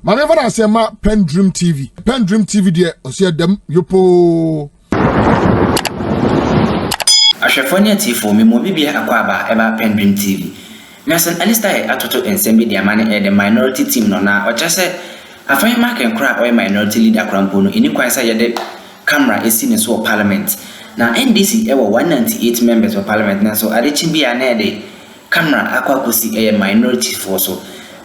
My never say ma PENDREAM TV. PENDREAM TV there, osia dem yopo. Afenyo TV me mo bibia akwaba eba PENDREAM TV. Nasan Alistair atoto ensemble dia mane the minority team no na o chese Afenyo Markin kra o minority leader krampo no ini kwan say ye camera esi ne so parliament. Na NDC ewo 198 members of parliament na so adechi bia na de camera akwa kosi minority for so.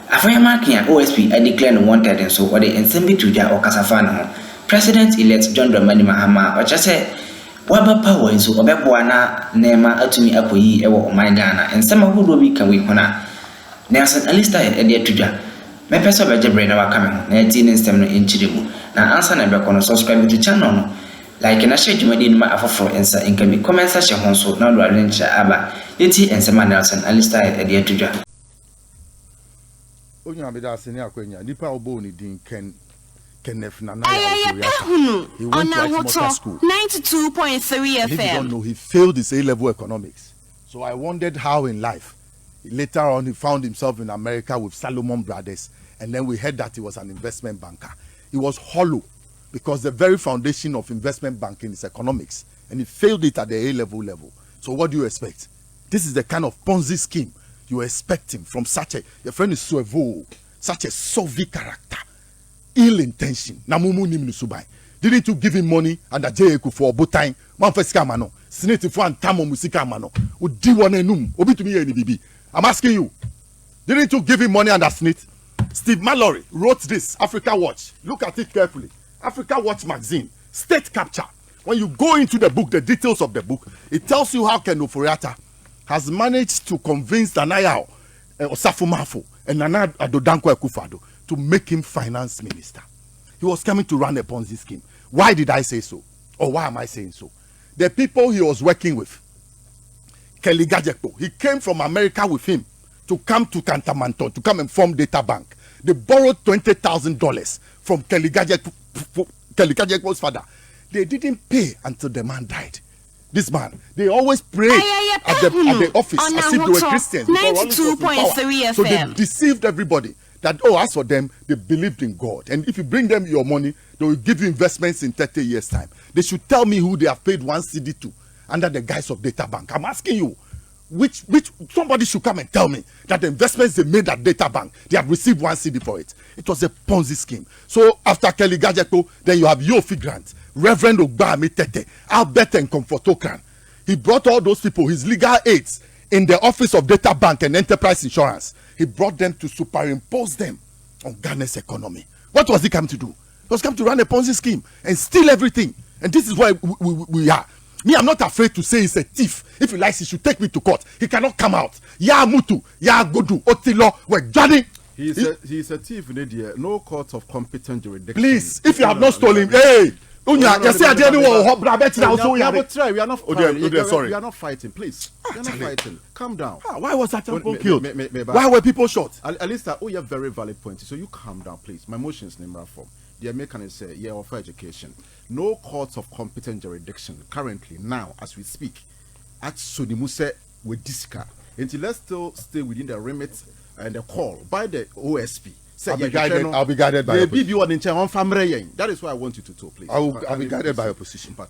Afenyo Markin OSP I declare no wanted and so or the ensemble to dia okasafa no. President elect John Dramani Mahama o chese waba power nso obeboa na nema atumi akoyi ewo oman Ghana ensema hodo bi kan we hona Nelson Alistair ede atudwa mepeso bejebre na waka me ho na eti ne nstem no enchiremu na answer na be kono subscribe to channel no like na share jumadi ni ma afoforo ensa inkami comment section ho so na do arencha aba eti ensema Nelson Alistair ede atudwa onya be da sene akwanya nipa obo ni din ken Kenneth Nana he went to Afenyo school 92.3 FM. If you don't know, he failed his A-level economics. So I wondered how in life. Later on, he found himself in America with Salomon Brothers, and then we heard that he was an investment banker. He was hollow because the very foundation of investment banking is economics, and he failed it at the A-level level. So what do you expect? This is the kind of Ponzi scheme you are expecting from such a, your friend is Suevo, such a Soviet character. Ill intention. Namumu nim nusubai. Didn't you give him money and a jeku for both time? Man first kamano. Sineti for and tamo musika mano. Udi one num. Obi to me any bibi. I'm asking you. Didn't you give him money and a snit? Steve Mallory wrote this. Africa Watch. Look at it carefully. Africa Watch magazine. State capture. When you go into the book, the details of the book, it tells you how Ken Ofori-Atta has managed to convince Nanaya Osafo and Nana Adodanko Akufo-Addo to make him finance minister. He was coming to run a Ponzi scheme. Why did I say so? Or why am I saying so? The people he was working with, Kelly Gajekpo, he came from America with him to come to Kantamanton, to come and form Data Bank. They borrowed $20,000 from Kelly Gajekpo's father. They didn't pay until the man died. This man, they always prayed at the office as if they were Christians. 92.3 FM. So they deceived everybody. That, oh, as for them, they believed in God. And if you bring them your money, they will give you investments in 30 years' time. They should tell me who they have paid 1 CD to under the guise of Data Bank. I'm asking you, which somebody should come and tell me that the investments they made at Data Bank, they have received 1 CD for it. It was a Ponzi scheme. So after Kelly Gajekpo, then you have Yofi Grant, Reverend Ogbami Tete, Albert and Comfortokran. He brought all those people, his legal aides, in the office of Data Bank and Enterprise Insurance. He brought them to superimpose them on Ghana's economy. What was he come to do? He was come to run a Ponzi scheme and steal everything. And this is why we are. Me, I'm not afraid to say he's a thief. If he likes, he should take me to court. He cannot come out. Ya Mutu, Ya Godu, Otilo, we're Johnny. He's a thief, Nadia. No court of competent jurisdiction. Please, if you have not stolen, hey! We are not fighting. We are not fighting. Please, we are not fighting. Calm down. Why was that killed? Why were people shot? At least you have very valid points. So you calm down, please. My motions name form. The American say, yeah, offer education. No courts of competent jurisdiction currently now as we speak. At Sonimuse with Disca. Until let's still stay within the remit and the call by the OSP. I'll be guided by your position. That is why I want you to talk, please. I'll be guided by your position. So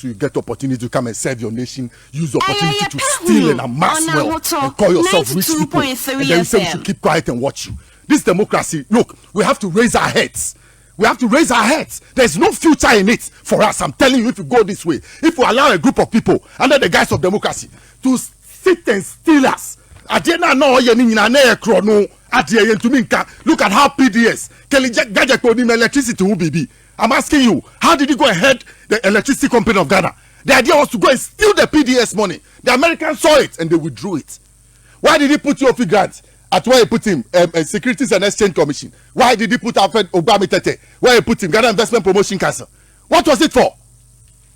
you get opportunity to come and serve your nation, use opportunity to steal and amass wealth and call yourself rich people. And then you say we should keep quiet and watch you. This democracy, look, we have to raise our heads. We have to raise our heads. There's no future in it for us. I'm telling you, if you go this way, if we allow a group of people under the guise of democracy to sit and steal us, look at how PDS Kelly Gajekpo electricity will be. I'm asking you, how did you go ahead the electricity company of Ghana? The idea was to go and steal the PDS money. The Americans saw it and they withdrew it. Why did he put Yofi Grant at where he put him? Securities and Exchange Commission. Why did he put Ogbami Tete? Where he put him? Ghana Investment Promotion Council. What was it for?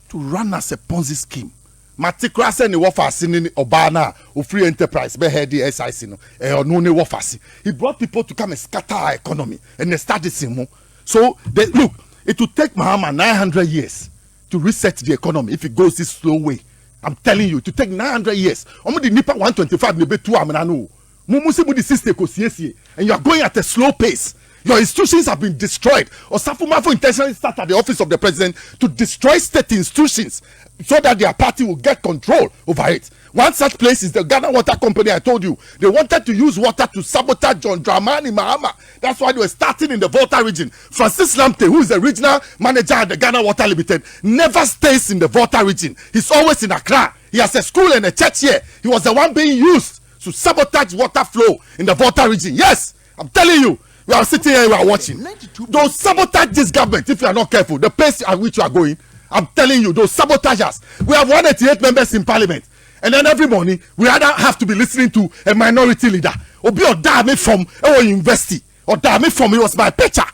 To run as a Ponzi scheme. Matikrasa ni wafasi ni Obana or free enterprise be head the SIC no no ne wafasi. He brought people to come and scatter our economy and they started simo. So look, it will take Mahama 900 years to reset the economy if it goes this slow way. I'm telling you, to take 900 years. Omo the nipa 125 ne be 2 amana no. And you are going at a slow pace. Your institutions have been destroyed. Osafumafo intentionally started at the office of the president to destroy state institutions so that their party will get control over it. One such place is the Ghana Water Company. I told you they wanted to use water to sabotage John Dramani Mahama. That's why they were starting in the Volta region. Francis Lamte, who is the regional manager at the Ghana Water Limited, never stays in the Volta region. He's always in Accra. He has a school and a church here. He was the one being used to sabotage water flow in the Volta region. Yes, I'm telling you. We are sitting here, we are watching. Don't sabotage this government if you are not careful. The pace at which you are going, I'm telling you, those sabotagers. We have 188 members in parliament. And then every morning, we either have to be listening to a minority leader. Or be me from a university. Or me from, it was my picture.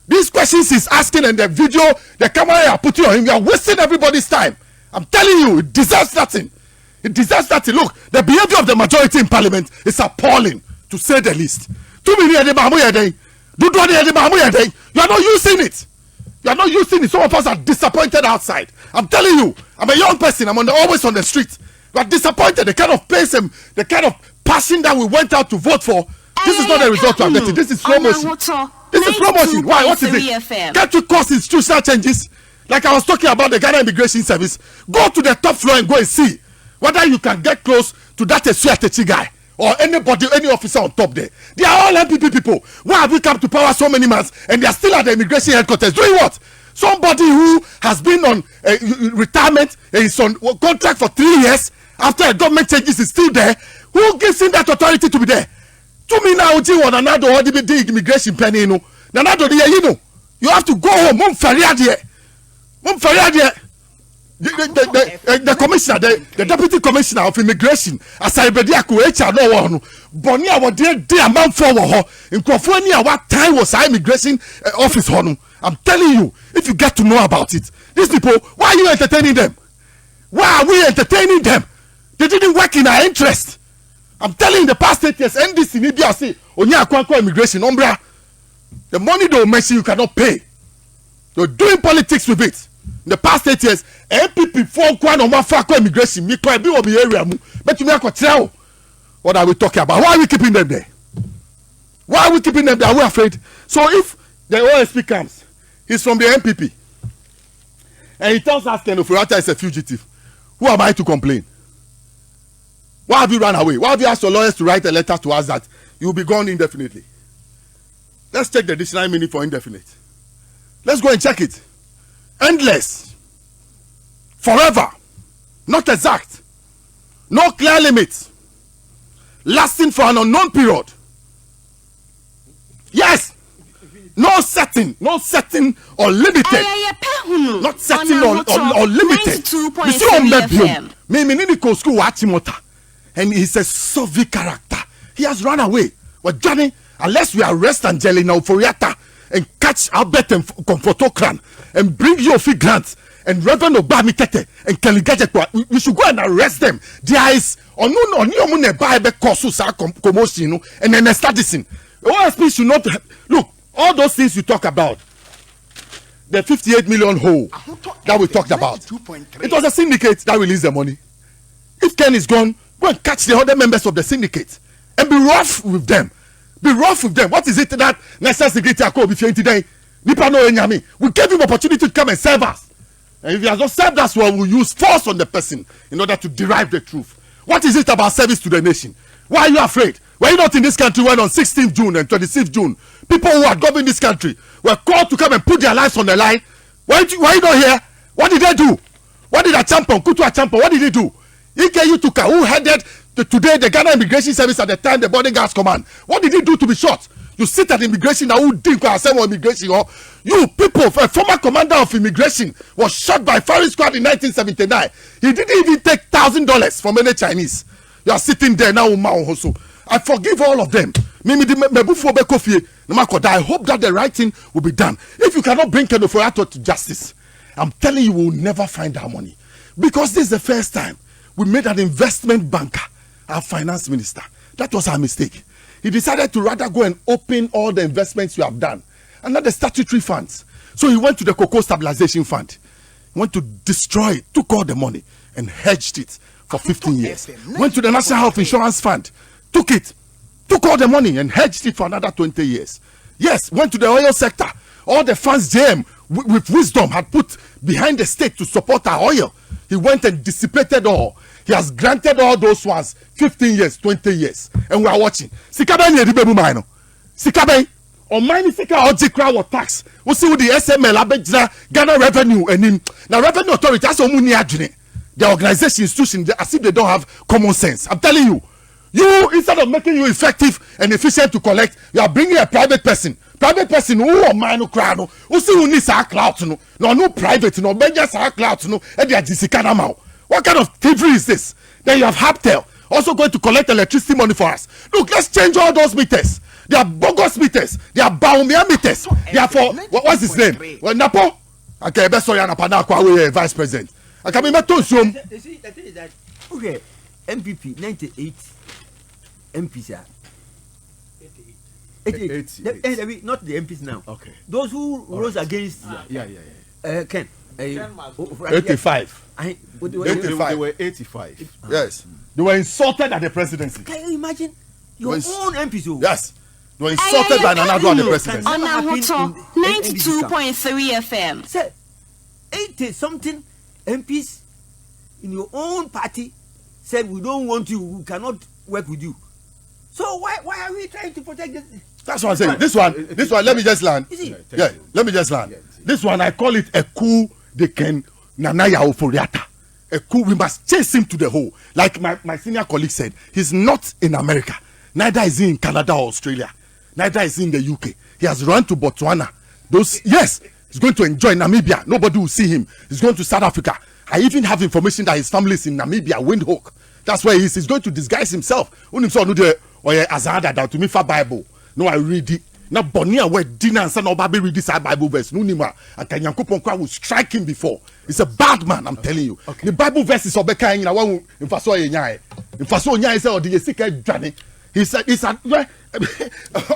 These questions he's asking and the video, the camera are putting on him, we are wasting everybody's time. I'm telling you, it deserves nothing. It deserves that. Look, the behavior of the majority in parliament is appalling, to say the least. You are not using it. You are not using it. Some of us are disappointed outside. I'm telling you, I'm a young person. I'm always on the street. We are disappointed. The kind of pace and the kind of passion that we went out to vote for. This is not a result of getting. This is slow motion. This is slow motion. Why? What is it? Can't you cause institutional changes? Like I was talking about the Ghana Immigration Service. Go to the top floor and go and see whether you can get close to that Dšgracêd guy or anybody, any officer on top there. They are all MPP people. Why have we come to power so many months and they are still at the immigration headquarters doing what? Somebody who has been on retirement, is on contract for 3 years, after a government changes is still there. Who gives him that authority to be there? To me now, Nanado or the immigration penny, Nanado, you have to go home. The commissioner, the deputy commissioner of immigration, as I be there, no Bonnie, our dear man forward, in California, what time was our immigration office? I'm telling you, if you get to know about it, these people, why are you entertaining them? Why are we entertaining them? They didn't work in our interest. I'm telling you, the past 8 years, NDC, NDC, Onya immigration, Umbra, the money they will mention you cannot pay. They're doing politics with it. In the past 8 years, MPP for immigration, but you what are we talking about? Why are we keeping them there? Why are we keeping them there? Are we afraid? So if the OSP comes, he's from the MPP, and he tells us Ofori-Atta is a fugitive, who am I to complain? Why have you run away? Why have you asked your lawyers to write a letter to us that you will be gone indefinitely? Let's check the dictionary meaning for indefinite. Let's go and check it. Endless, forever, not exact, no clear limit, lasting for an unknown period. Yes, no setting or limited, not setting or limited. You see on that me school watching and he's a Soviet character. He has run away. Well, Johnny, unless we arrest Angelina Ofori-Atta and catch Albert and Comfortokran and bring Yofi Grant and Reverend Obami Tete and Kelly Gadget, we should go and arrest them. There is on commotion and then start this in. OSP should not look all those things you talk about. The 58 million hole that we talked about. It was a syndicate that released the money. If Ken is gone, go and catch the other members of the syndicate and be rough with them. Be rough with them. What is it that National Security Accord today? We gave him opportunity to come and serve us. And if he has not served us well, we'll use force on the person in order to derive the truth. What is it about service to the nation? Why are you afraid? Were you not in this country when on 16th June and 26th June, people who had governed this country were called to come and put their lives on the line? Why are you not here? What did they do? What did Kutu Achampo, what did he do? Ike Utuka, who headed today the Ghana Immigration Service at the time, the Boarding Guards Command. What did he do to be shot? You sit at immigration now, who did immigration? Or you people, a former commander of immigration was shot by firing squad in 1979. He didn't even take $1,000 from any Chinese. You are sitting there now, I forgive all of them. I hope that the right thing will be done. If you cannot bring Ken Ofori-Atta to justice, I'm telling you, we will never find our money. Because this is the first time we made an investment banker our finance minister. That was our mistake. He decided to rather go and open all the investments you have done and not the statutory funds. So he went to the Cocoa Stabilization Fund. He went to destroy it, took all the money and hedged it for 15 years. Went to the National Health Insurance Fund, took all the money and hedged it for another 20 years. Yes, went to the oil sector. All the funds JM with wisdom had put behind the state to support our oil. He went and dissipated all. He has granted all those ones 15 years, 20 years. And we are watching. Sikaben yedibebu maino. Sikaben. Or mine sika ojikra or tax. We see with the SML abejna Ghana Revenue and in now Revenue Authority as omuni adwene. The organization institution as if they don't have common sense. I'm telling you. You, instead of making you effective and efficient to collect, you are bringing a private person who or mine crowd who see who needs our clout no private no benjas our clout no and they are disikana. What kind of thievery is this? Then you have Haptel also going to collect electricity money for us. Look, let's change all those meters. They are bogus meters. They are Baumia meters. They are for what's his name? Well, Napo. Okay, best sorry, Napana Kwa vice president. I can remember to zoom. The thing is that okay, MPP 98 MPs are 88. Not the MPs now. Okay. Those who rose against Ken. 85. They were 85. Yes. They were insulted at the presidency. Can you imagine your own MPs? Yes. They were insulted by another at the presidency. On Ahoto 92.3 FM. Say 80 something MPs in your own party said we don't want you, we cannot work with you. So why are we trying to protect this? That's what I'm saying. This one, let me just land. Yeah, let me just land. This one, I call it a coup they can Nanaya Ofori-Atta. A coup, we must chase him to the hole. Like my senior colleague said, he's not in America. Neither is he in Canada or Australia. Neither is he in the UK. He has run to Botswana. Yes, he's going to enjoy Namibia. Nobody will see him. He's going to South Africa. I even have information that his family is in Namibia, Windhoek. That's where he is. He's going to disguise himself. Or Azada that to me for Bible. No, I read it. Now Bonia where dinner and son of Baby read this Bible verse. No nima. And Kanyankopon will strike him before. He's a bad man, I'm telling you. Okay. The Bible verse is Obeka in one in Faso Nyai. In Faso Nyai said or the Yesika Johnny. He said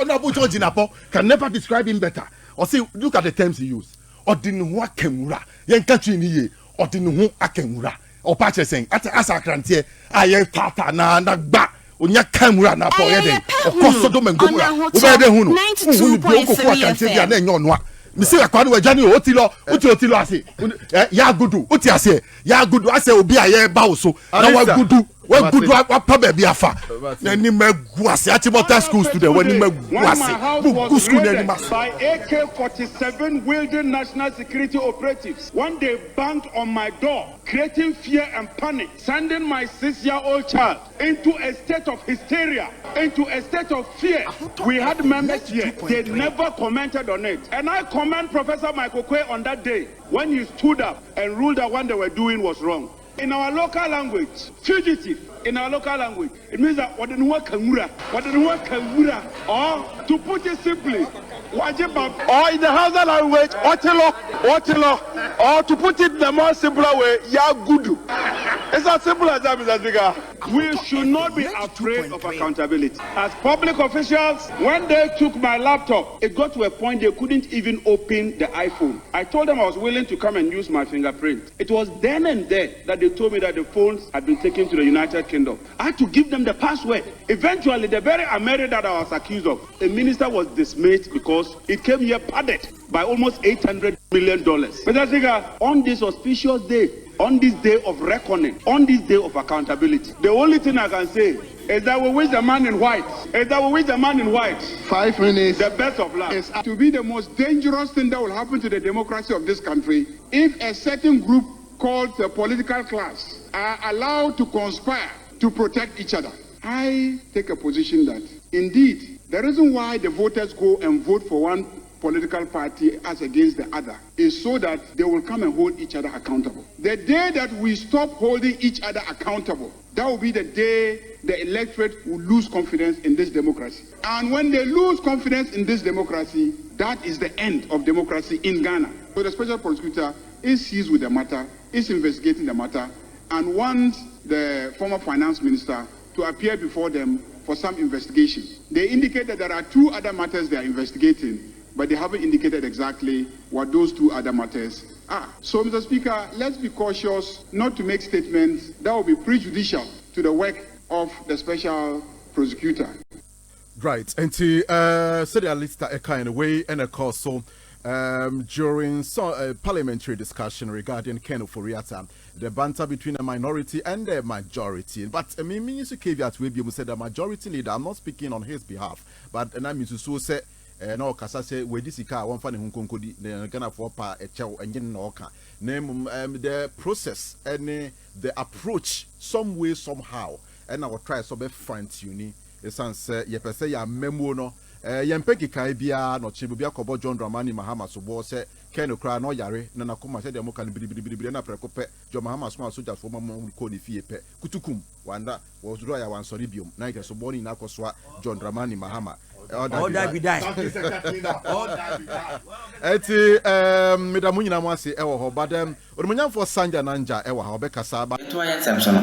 Honorable George Napo can never describe him better. Or see, look at the terms he used. Odinwa Kemura. Yen country ni Odinwa Akemura. Or Pache saying at Asakrantie, I tata na ba. Onya kamura na po yede okoso do mengomura wo be de hunu 92.3 FM mi se akwa no agani otilo ase ya gudu oti ase ya gudu ase obi aye ba wo so na wa gudu wa pa ba bi afa na ni magu ase achimota school student when ni magu ase bu school na ni mas by AK-47 wielding national security operatives when they banged on my door creating fear and panic, sending my 6-year-old child into a state of hysteria, into a state of fear. We had members here, they never commented on it. And I commend Professor Michael Kwe on that day when he stood up and ruled that what they were doing was wrong. In our local language, fugitive, in our local language, it means that or to put it simply, wajibab, or in the Hausa language, otilo, or to put it in the more simpler way, yagudu. It's as simple as that, Mr. Speaker. We should not be afraid of accountability. As public officials, when they took my laptop, it got to a point they couldn't even open the iPhone. I told them I was willing to come and use my fingerprint. It was then and there that they told me that the phones had been taken to the United Kingdom. I had to give them the password. Eventually, the very American that I was accused of, the minister was dismissed because it came here padded by almost $800 million. Mr. Speaker, on this auspicious day, on this day of reckoning, on this day of accountability, the only thing I can say is that we wish the man in white, 5 minutes, the best of luck. Is to be the most dangerous thing that will happen to the democracy of this country if a certain group called the political class are allowed to conspire to protect each other. I take a position that indeed the reason why the voters go and vote for one political party as against the other is so that they will come and hold each other accountable. The day that we stop holding each other accountable, that will be the day the electorate will lose confidence in this democracy. And when they lose confidence in this democracy, that is the end of democracy in Ghana. So the special prosecutor is seized with the matter, is investigating the matter, and wants the former finance minister to appear before them for some investigation. They indicate that there are 2 other matters they are investigating, but they haven't indicated exactly what those 2 other matters are. So, Mr. Speaker, let's be cautious not to make statements that will be prejudicial to the work of the special prosecutor. Right, and to say the list a kind of way and of course so during some parliamentary discussion regarding Ken Ofori-Atta, the banter between the minority and the majority. But I mean, Minister caveat will be said the majority leader. I'm not speaking on his behalf, but and I mean to so say no kasa say we this car one fan hunkodi the Ghana for pa e chew and no ka name the process and the approach some way somehow and I will try so be fine tuning. Esanse ye pese ya memo no ye mpeki kai bia no chibu bia kobo John Dramani Mahama so bo se Ken okra no yare na nakoma se de mo kan bibibibibiri na preko pe John Mahama so soldiers for mama ko ni fie pe kutukum wanda wo zuro ya wan sori biom na ike so boni na kosoa John Dramani Mahama all that be die eti medamu nyina mo ase ewo ho badem odumunyan for Sanja Nanja ewo ha obekasa ba to ayan samson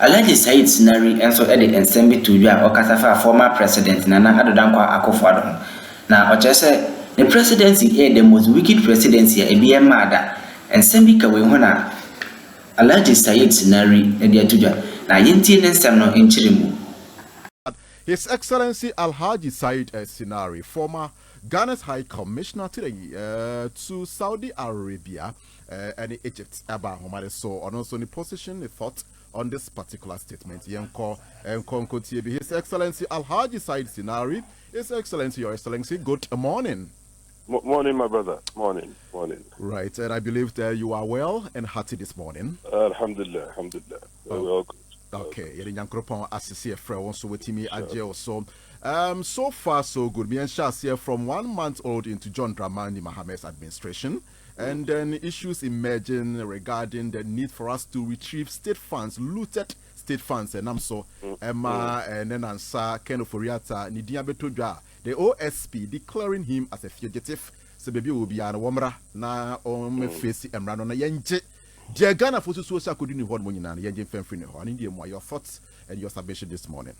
alhaji Said Sinari enso ede ensembi tuju a okasafa former president Nana Addo Dankwa Akufo-Addo na ochese the presidency is the most wicked presidency ebi emada ensembi kawe ho na alhaji Said Sinari ede tuju na yenti nsem no enchirimu. His Excellency Alhaji Said Sinari, former Ghana's High Commissioner to Saudi Arabia and Egypt, so on also the position, the thought on this particular statement. His Excellency Alhaji Said Sinari, His Excellency, Your Excellency, good morning. Morning, my brother. Morning. Right, and I believe that you are well and hearty this morning. Alhamdulillah. Very well good. Okay, yɛde nyankropɔn asese frɛ wɔn so wetimi agye so so far so good. Me and Shasia from 1 month old into John Dramani Mahamad's administration, and then issues emerging regarding the need for us to retrieve state funds, looted state funds, and so Emma and then answer Ken Ofori-Atta Nidia Betodwa, the OSP declaring him as a fugitive. So baby will be an womra na on face emrano na yenje. Dear Ghana for social could you hold money and your thoughts and your submission this morning?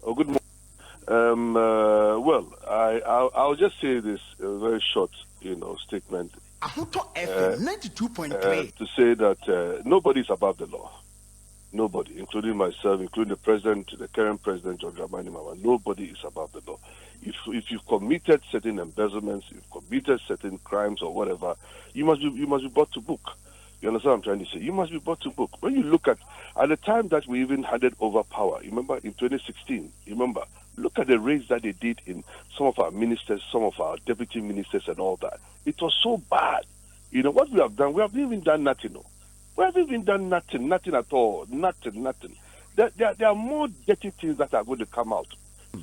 Oh, good morning. Well, I'll just say this very short, statement. 92.3 to say that nobody is above the law. Nobody, including myself, including the president, the current president, John Dramani Mahama. Nobody is above the law. If you've committed certain embezzlements, you've committed certain crimes or whatever, you must be brought to book. You understand what I'm trying to say? You must be brought to book. When you look at the time that we even handed over power, you remember in 2016, look at the raids that they did in some of our ministers, some of our deputy ministers and all that. It was so bad. What we have done, we haven't even done nothing. We haven't even done nothing at all. Nothing. There are more dirty things that are going to come out.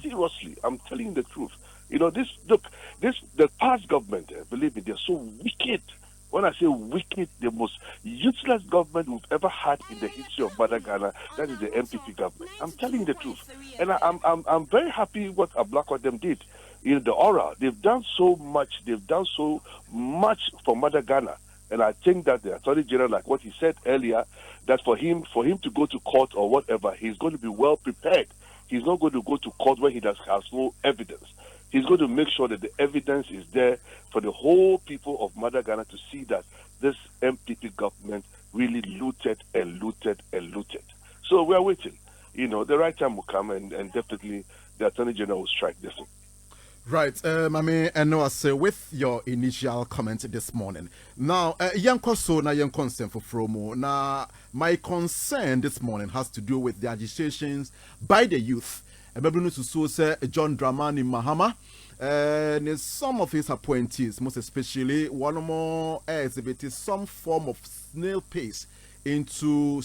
Seriously, I'm telling you the truth. The past government, believe me, they're so wicked. When I say wicked, the most useless government we've ever had in the history of Ghana, that is the MPP government. I'm telling you the truth. And I'm very happy what Ablakwadem did. The aura, they've done so much for Ghana. And I think that the Attorney General, like what he said earlier, that for him to go to court or whatever, he's going to be well prepared. He's not going to go to court where he has no evidence. He's going to make sure that the evidence is there for the whole people of Mother Ghana to see that this MPP government really looted. So we are waiting. The right time will come and definitely the Attorney General will strike this one. Right, Mami, and no, I say with your initial comment this morning. Now, young concern for Fromo. Now, my concern this morning has to do with the agitations by the youth. John Dramani Mahama and some of his appointees, most especially one more exhibited some form of snail pace into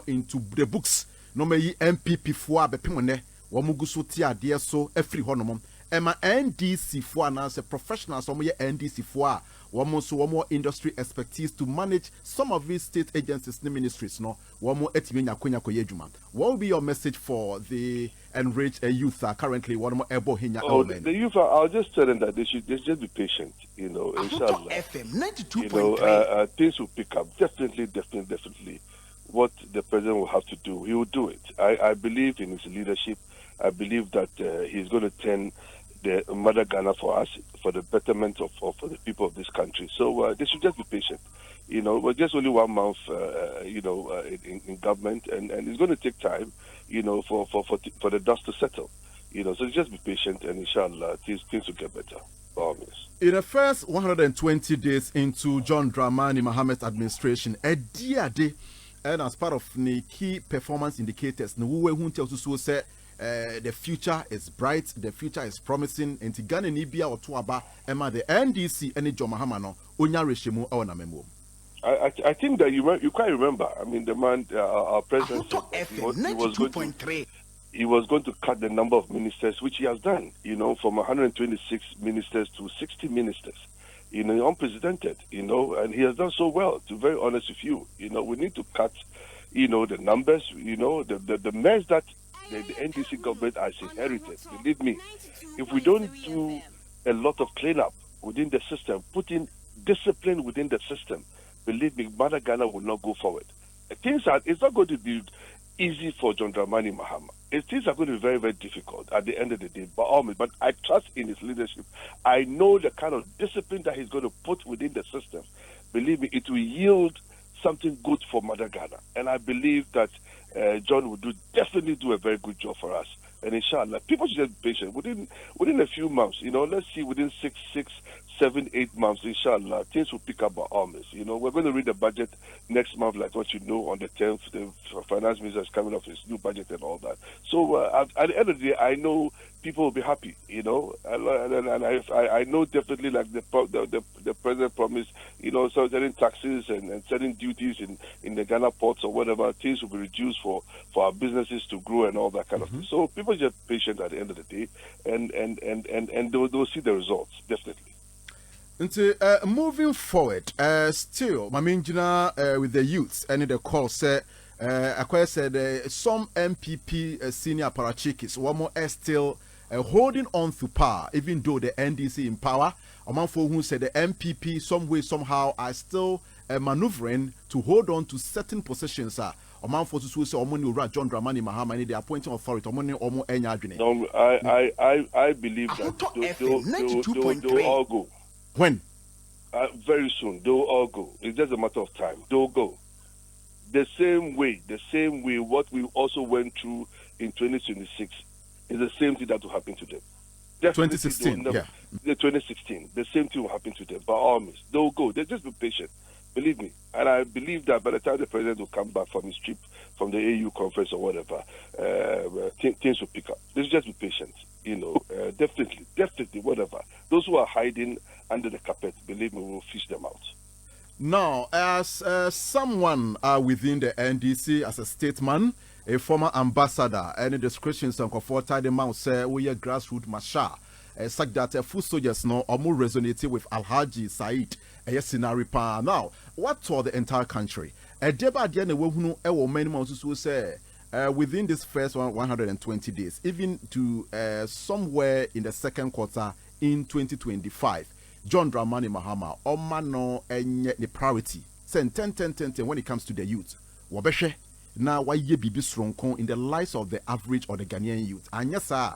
into the books. No me MPP for bepimone wamugusu tia dear so every honomum. Emma NDC for announce professionals some NDC for one more industry expertise to manage some of these state agencies and ministries. No, one more what will be your message for the enraged youth are currently one more able hinya? The youth I'll just tell them that they should just be patient. Inshallah. FM 92.3. Things will pick up. Definitely. What the president will have to do, he will do it. I believe in his leadership. I believe that he's going to turn the mother Ghana for us, for the betterment of for the people of this country. So they should just be patient. We're just only 1 month, in government, and it's going to take time, for the dust to settle. So just be patient, and inshallah, things will get better. In the first 120 days into John Dramani Mohammed's administration, a day, and as part of the key performance indicators, the future is bright, the future is promising. And Ghana Nibia or Tuaba, Emma, the NDC, and John Mahamano, Unya Reshimu, or Namemo. I think that you quite remember. I mean, the man, our president, he was going to cut the number of ministers, which he has done, from 126 ministers to 60 ministers, unprecedented, and he has done so well, to be very honest with you. We need to cut, the numbers, the mess that the NDC government has inherited. Believe me, if we don't do a lot of cleanup within the system, put in discipline within the system, believe me, Mother Ghana will not go forward. It's not going to be easy for John Dramani Mahama. Things are going to be very, very difficult at the end of the day. But I trust in his leadership. I know the kind of discipline that he's going to put within the system. Believe me, it will yield something good for Mother Ghana. And I believe that John will definitely do a very good job for us. And inshallah, people should just be patient. Within a few months, let's see, within 6, 7, 8 months, inshallah, things will pick up our armies. We're going to read the budget next month, like what on the 10th. The finance minister is coming up with his new budget and all that. So at the end of the day, I know people will be happy, and I know definitely, like the president promised, certain taxes and certain duties in the Ghana ports or whatever, things will be reduced for our businesses to grow and all that kind of thing. So people just patient at the end of the day, and they'll see the results, definitely. Moving forward, still, Mamingina with the youths and the call said, Akwa said some MPP senior parachikis, one more still holding on to power, even though the NDC in power. Omanfo who said the MPP some way somehow are still maneuvering to hold on to certain positions. Omanfo to say Omoni John Dramani Mahama, the appointing authority. Omoni Omo Enyadwini. No, I believe that they'll all go. When? Very soon. They'll all go. It's just a matter of time. They'll go. The same way what we also went through in 2026 is the same thing that will happen to them. 2016, yeah. The 2016, the same thing will happen to them. By all means, they'll go. They'll just be patient. Believe me. And I believe that by the time the president will come back from his trip, from the AU conference or whatever, things will pick up. Let's just be patient. Definitely, whatever. Those who are hiding under the carpet, believe me, we'll fish them out. Now, as someone within the NDC, as a statesman, a former ambassador, any descriptions on comfort the mouth say we are grassroots masha. Such that full soldiers now are more resonating with Alhaji Said scenario. Now, what for the entire country? A deba diane who know many months to say within this first 120 days, even to somewhere in the second quarter in 2025. John Dramani Mahama, Omano enye the priority. Send 10 when it comes to the youth. Wabeshe, now why ye be strong in the lives of the average or the Ghanaian youth. And yes, sir,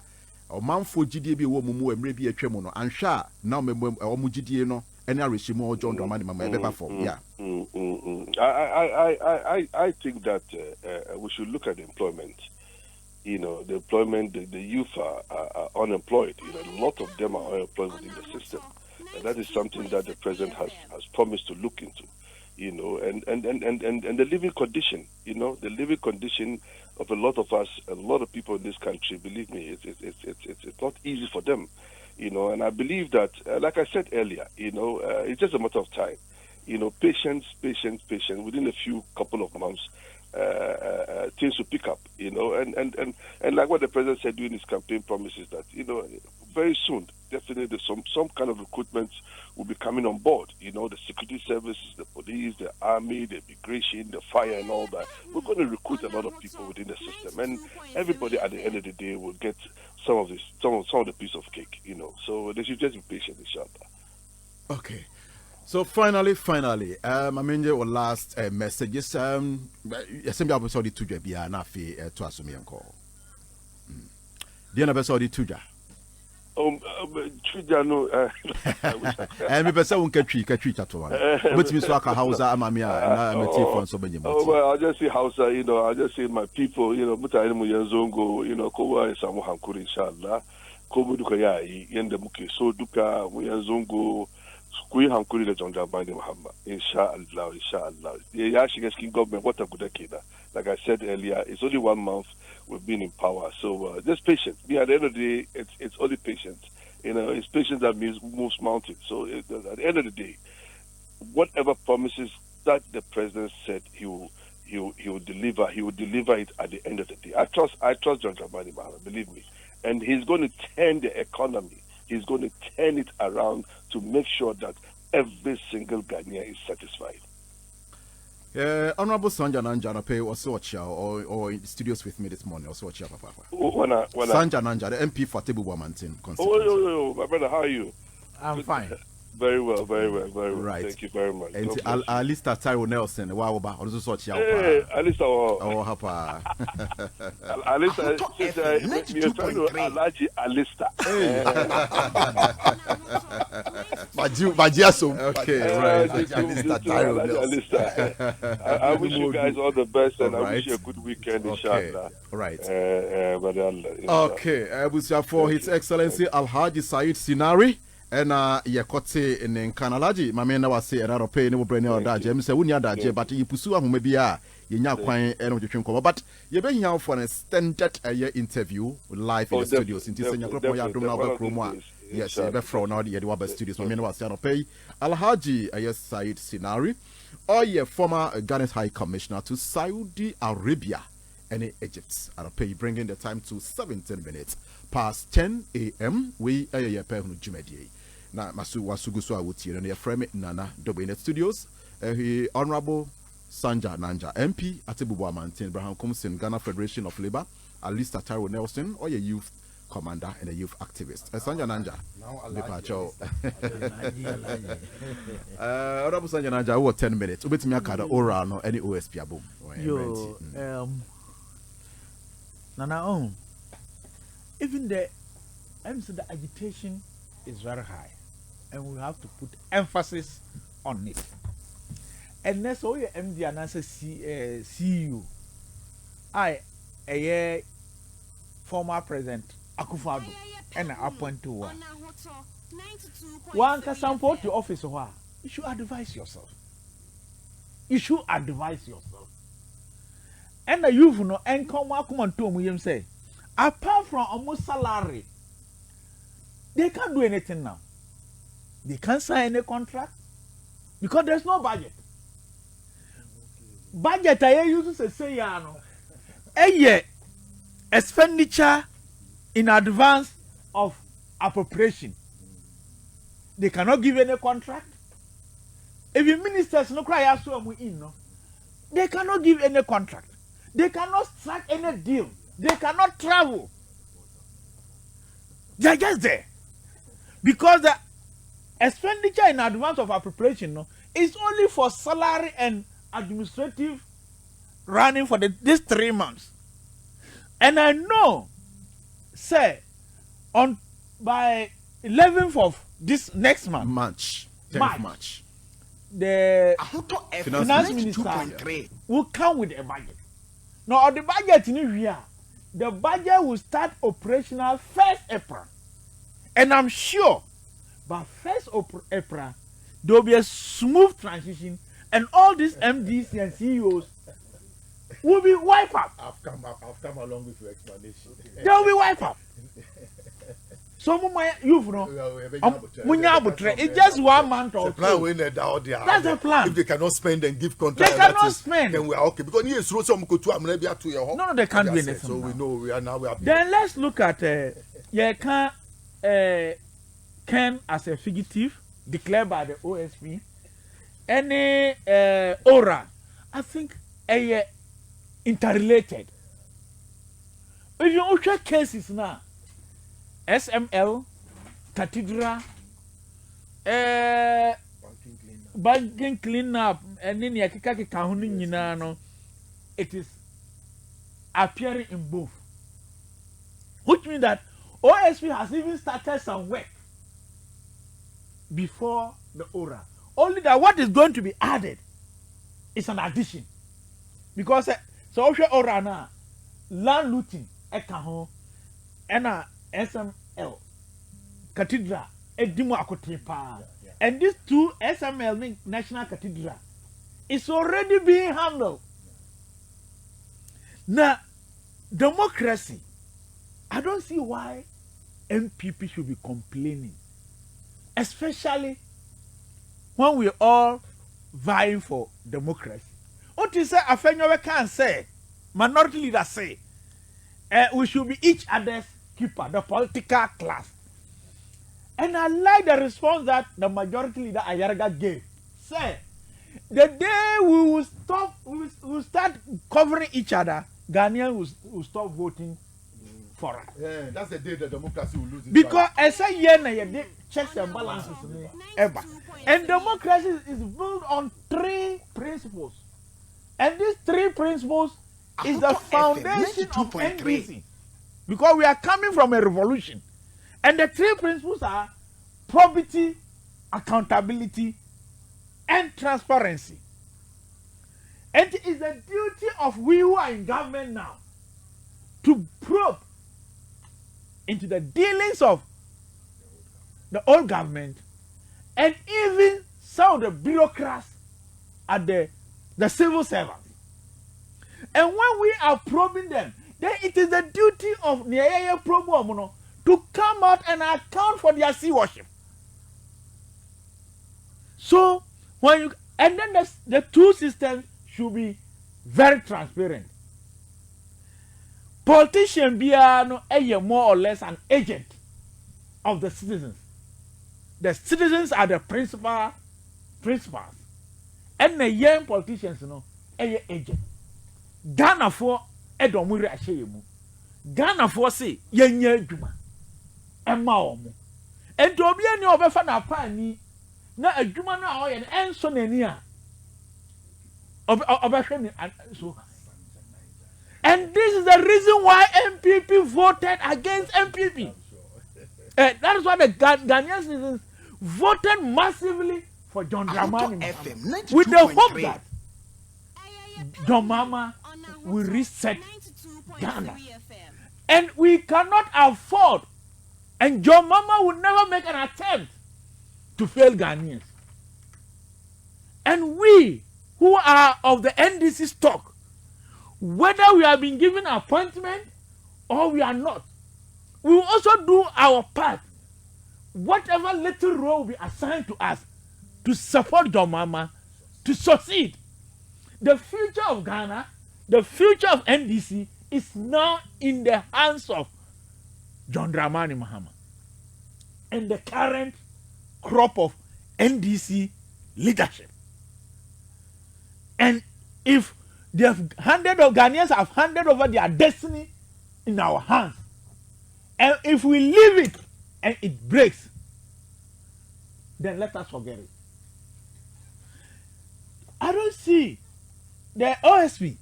a man for GDB wo mumu maybe a tremono, and sha, now me omu GDA no, and I wish more John Dramani Mahama for. Yeah. I think that we should look at the employment. The employment, the youth are unemployed. A lot of them are unemployed within the system. And that is something that the president has promised to look into, and the living condition, the living condition of a lot of us, a lot of people in this country, believe me, it's not easy for them, and I believe that, like I said earlier, it's just a matter of time, patience, within a few couple of months, things will pick up, and like what the president said during his campaign promises that, very soon, definitely some kind of recruitment will be coming on board. The security services, the police, the army, the immigration, the fire and all that. We're going to recruit a lot of people within the system, and everybody at the end of the day will get some of the piece of cake, So they should just be patient, inshallah. Okay. So finally, I mean your last messages. Assembly episode 2 bia na fi to asumi enko. The episode 2. Trijano. And we person won't catch that one. But Miss Waka Hausa, Amamia, and I'm a telephone so many. Oh, well, I'll just say Hausa, I'll just say my people, but I am Yazongo, Kowa and Samohankuri, inshallah. Kobu Dukaya, Yendemuki, so Duka, Yazongo, Kui Hankuri, the Jonja Bandi Muhammad, inshallah. The Yashigaskin government, what a good kid. Like I said earlier, it's only 1 month we've been in power. So just patience. At the end of the day, it's only patience. It's patience that moves mountains. So at the end of the day, whatever promises that the president said he will deliver, he will deliver it at the end of the day. I trust John Dramani Mahama, believe me. And he's going to turn the economy. He's going to turn it around to make sure that every single Ghanaian is satisfied. Honorable Sanja Nanja pay was watch or in the studios with me this morning. Also watch Papa. Sanja Nanja, the MP for Tebu Wamantin. Oh, my brother, how are you? I'm fine. Very well. Right. Thank you very much. And Alista Tyro Nelson, wow, but also such a Alista, oh, Hapa. Alista, Alaji Alista. Bajiaso. Okay, right. Alista. I wish you guys all the best and I wish you a good weekend, inshallah. Right. Okay, for His Excellency Alhaji Said Sinari. And Yakote in Kanalaji, Mamena was say another pay no brain or dodge. I say, Wunya dodge, but you pursue who maybe are you quite and what you can but you're being here for an extended interview live in the studios in Tisanya. Yes, from now the Edward Studios, Mamena was pay Alhaji Ayes Said Sinari, or your former Ghana's High Commissioner to Saudi Arabia and Egypt. I'll pay bringing the time to 17 minutes past 10 a.m. We are your parent Jumedi. Na masu wasugusu awuti na ya frame nana dobe in studios Honorable Sanja Nanja MP Atebubu Amantin Abraham Kumsin Ghana Federation of Labour Alista Tyro Nelson or your youth commander and a youth activist Sanja Nanja Honorable Sanja Nanja over 10 minutes ubetimi akada oral no any OSP abom yo Nana even the agitation is very high and we have to put emphasis on it. And that's all your MD and answer CEO. A former president Akufo-Addo and I appoint to one. One can support the office or you should advise yourself. And the youth no and come on to me say apart from almost salary, they can't do anything now. They can't sign any contract because there's no budget. Budget I use to say a year expenditure in advance of appropriation. They cannot give any contract. If the ministers no cry out so no, they cannot give any contract. They cannot strike any deal. They cannot travel. They are just there. Because the expenditure in advance of appropriation is only for salary and administrative running for these 3 months. And I know, say, by 11th of this next month, March, the finance minister will come with a budget. Now, the budget in here, the budget will start operational 1st April. And I'm sure by 1st April, there will be a smooth transition and all these MDs and CEOs will be wiped out. I've come along with your explanation. They will be wiped out. So, you've it's just 1 month or 2. That's the plan. If they cannot spend and give contract, they cannot spend. Then we are okay. Because yes, some go to America to your home. No, they can't do anything. So we know we are now. Then let's look at Ken as a fugitive declared by the OSP. Any aura, I think, interrelated. If you look at cases now, SML, Cathedral, banking cleanup, and then it is appearing in both. Which means that OSP has even started some work before the oral. Only that what is going to be added is an addition. Because so okay oral na land looting eka and SML cathedral edimu akotepa. And these two SML National Cathedral is already being handled. Now, democracy, I don't see why MPP should be complaining, especially when we all vying for democracy. What is that? Afenyo can say, minority leaders say, we should be each other's keeper, the political class. And I like the response that the majority leader Ayaraga gave. Say, the day we will stop, we will start covering each other, Ghanaians will stop voting for us. Yeah, that's the day the democracy will lose its because as a year, checks and balances ever. And democracy is built on 3 principles. And these 3 principles is the foundation of NDC. Because we are coming from a revolution. And the 3 principles are probity, accountability, and transparency. And it is the duty of we who are in government now to probe into the dealings of the old government and even some of the bureaucrats at the civil servants. And when we are probing them, then it is the duty of Nyaya Probo to come out and account for their sea worship. So when you and then the 2 systems should be very transparent. Politician be more or less an agent of the citizens. The citizens are the principals, and the young politicians agent. Ghana for Edomuri Ashemu. Ghana for say yenye juma. Emma omo. And to be any obefa na pani na adwuma na oye enso nani a obehwe ni so. And this is the reason why MPP voted against MPP. That is why the Ghanaian citizens voted massively for John Dramani Mahama, with the hope that John Mahama will reset Ghana. And we cannot afford, and John Mahama will never make an attempt to fail Ghanaians. And we who are of the NDC stock, whether we have been given appointment or we are not, we will also do our part, whatever little role will be assigned to us, to support John Mahama to succeed. The future of Ghana, the future of NDC is now in the hands of John Dramani Mahama and the current crop of NDC leadership. And if they have Ghanaians have handed over their destiny in our hands, and if we leave it and it breaks, then let us forget it. I don't see the OSP.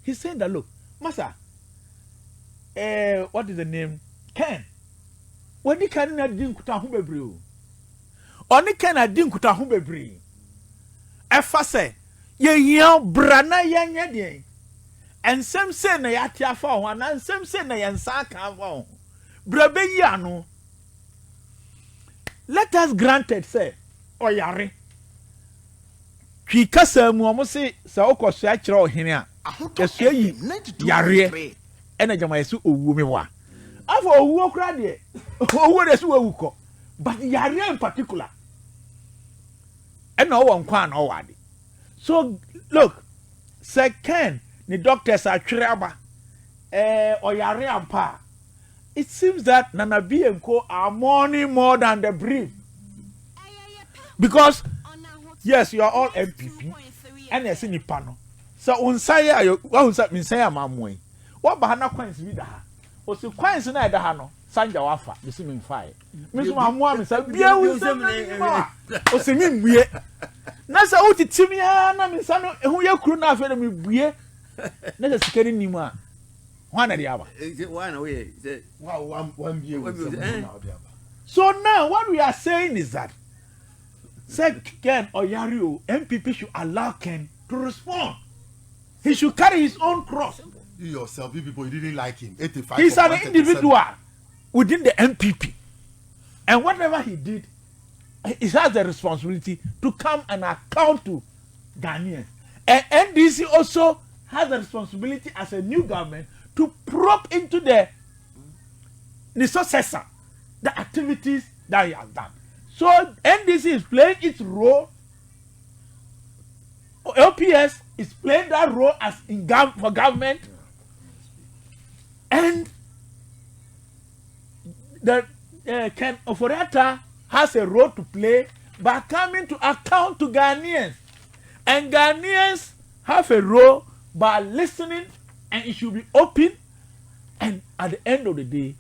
He's saying that, look, Masa, what is the name? Ken. When you can not drink Kutahumebri, only can I drink Kutahumebri. Efa say, ye brana yanya, and some say na yatia for one, and some say na yansaka for Brabe yano. Let us granted say, Oyare. He kasa mu say, sa okosua chiro hene a. Kesua yi yare. Ena jama yesu owu mewa. Afo owu okra de. Owu de so owu ko. But yare in particular. Ena owo nkwa na owade. So look, second, the doctors are traba. Oyare ampa. It seems that Nana B and Co are mourning more than the brief. Because yes, you are all MPP and you're seeing pano. So on say you what me say amamwe. What bahana coins with that? O se coins na da ha no. Sanja wafa, me see me fire. Me so amwa me say bia wo se me ma. O se me mbue. Na sa o titimi ha na me sa no ehu ya kuru na afa na me bue. Na se sikari ni mu a. One area. So now what we are saying is that Say Ken or Yario, MPP should allow Ken to respond. He should carry his own cross. You yourself, you people, you didn't like him. 85. He's an individual within the MPP. And whatever he did, he has the responsibility to come and account to Ghanaians. And NDC also has the responsibility as a new government to probe into the successor, the activities that he has done. So NDC is playing its role. LPS is playing that role as for government. And the Ken Ofori-Atta has a role to play by coming to account to Ghanaians. And Ghanaians have a role by listening, and it should be open. And at the end of the day,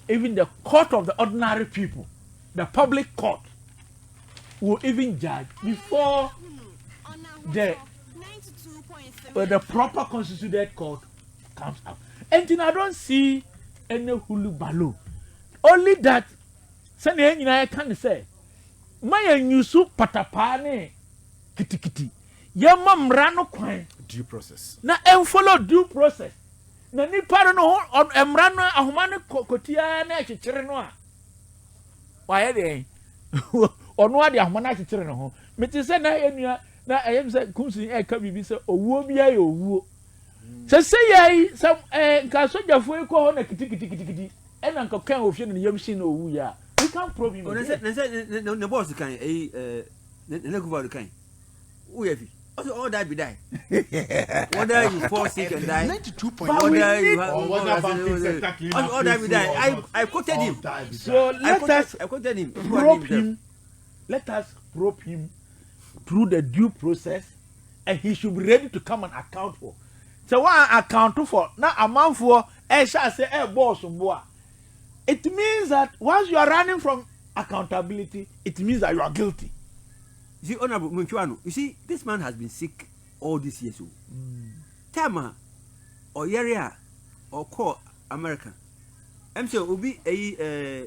even the court of the ordinary people, the public court, will even judge before the proper constituted court comes up. And then I don't see any hulu balu. Only that, I can say, my nyusu patapane kitikiti. Yama mrano kwai. Due process. Na follow due process. Na ni paro no mrano ahumane kotia na chichire no a. Why dey? Ono ade ahumane chichire no ho. Meti se na enua na ayem se kunsin e ka bibi se owuo bia ye owuo. Se yai some nka sojafo e ko ho na kitikiti. And Uncle Ken of Shin and Yamshin or ya. We can't probe him. The boss can never kind. We have all that be die. Whether you fall sick and die, 92.3. All that be die. I quoted him. So let us quoted him. Probe him. Let us probe him through the due process, and he should be ready to come and account for. So what account for? Now a month for I shall say boss boy. It means that once you are running from accountability, it means that you are guilty. You see, Honorable Munchuano, you see, this man has been sick all these years. Tama or Yaria or call America. I'm sure will be a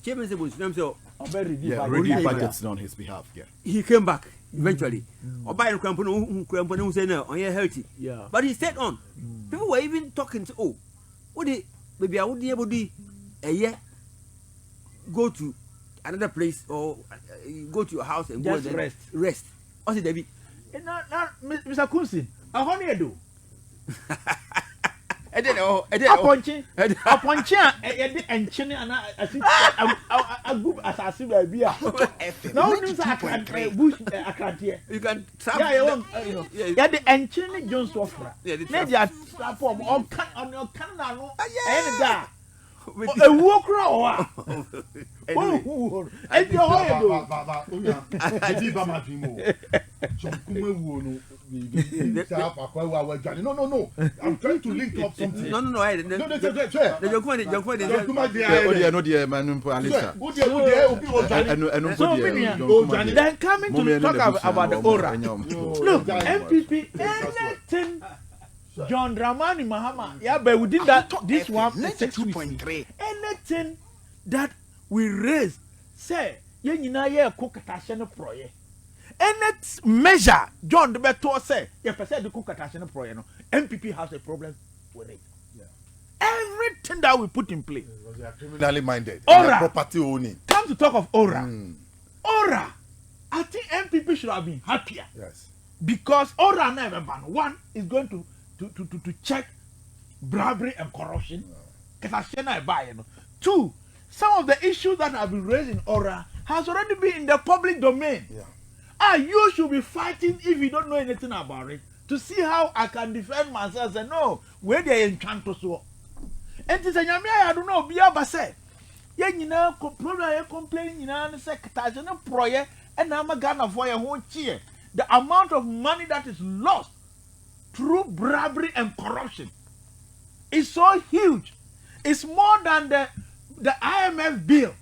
chairman ready budgets on his behalf. Yeah, he came back eventually. Or by a crampon who say no on your healthy. Yeah, but he stayed on. People were even talking to maybe I wouldn't be able to a year go to another place or go to your house and just go and rest. Also, David. Now, Mr. Kunsin, I want you to do. I don't know. Upon chair, and chinny, and I think a group as I see my beer. No news I can bush I can't hear. You can yeah, the enchinny Jones offer. Maybe I slap on your Canada and that. A walk around. And you're No. I'm trying to link up something. No. Then coming to talk about the aura. Look, MPP, anything. John Dramani Mahama, yeah, but within that, this one, 92.3. Anything that we raise, say, you know, yeah, cook-atation project. Any measure, John the Beto say, yeah, percent the cook-atation project, MPP has a problem with it. Yeah. Everything that we put in place. They are criminally minded. Aura. Property owning. Come to talk of aura. Aura. I think MPP should have been happier. Yes. Because aura never ban. One is going to check bribery and corruption. Two, some of the issues that have been raised in Aura has already been in the public domain. Yeah. You should be fighting if you don't know anything about it to see how I can defend myself and no, where they enchant so. And it's a I don't know, be able to say, yeah, you know, complain, you know, and say, project, and I'm a gun for your whole cheer. The amount of money that is lost through bribery and corruption is so huge. It's more than the IMF bill.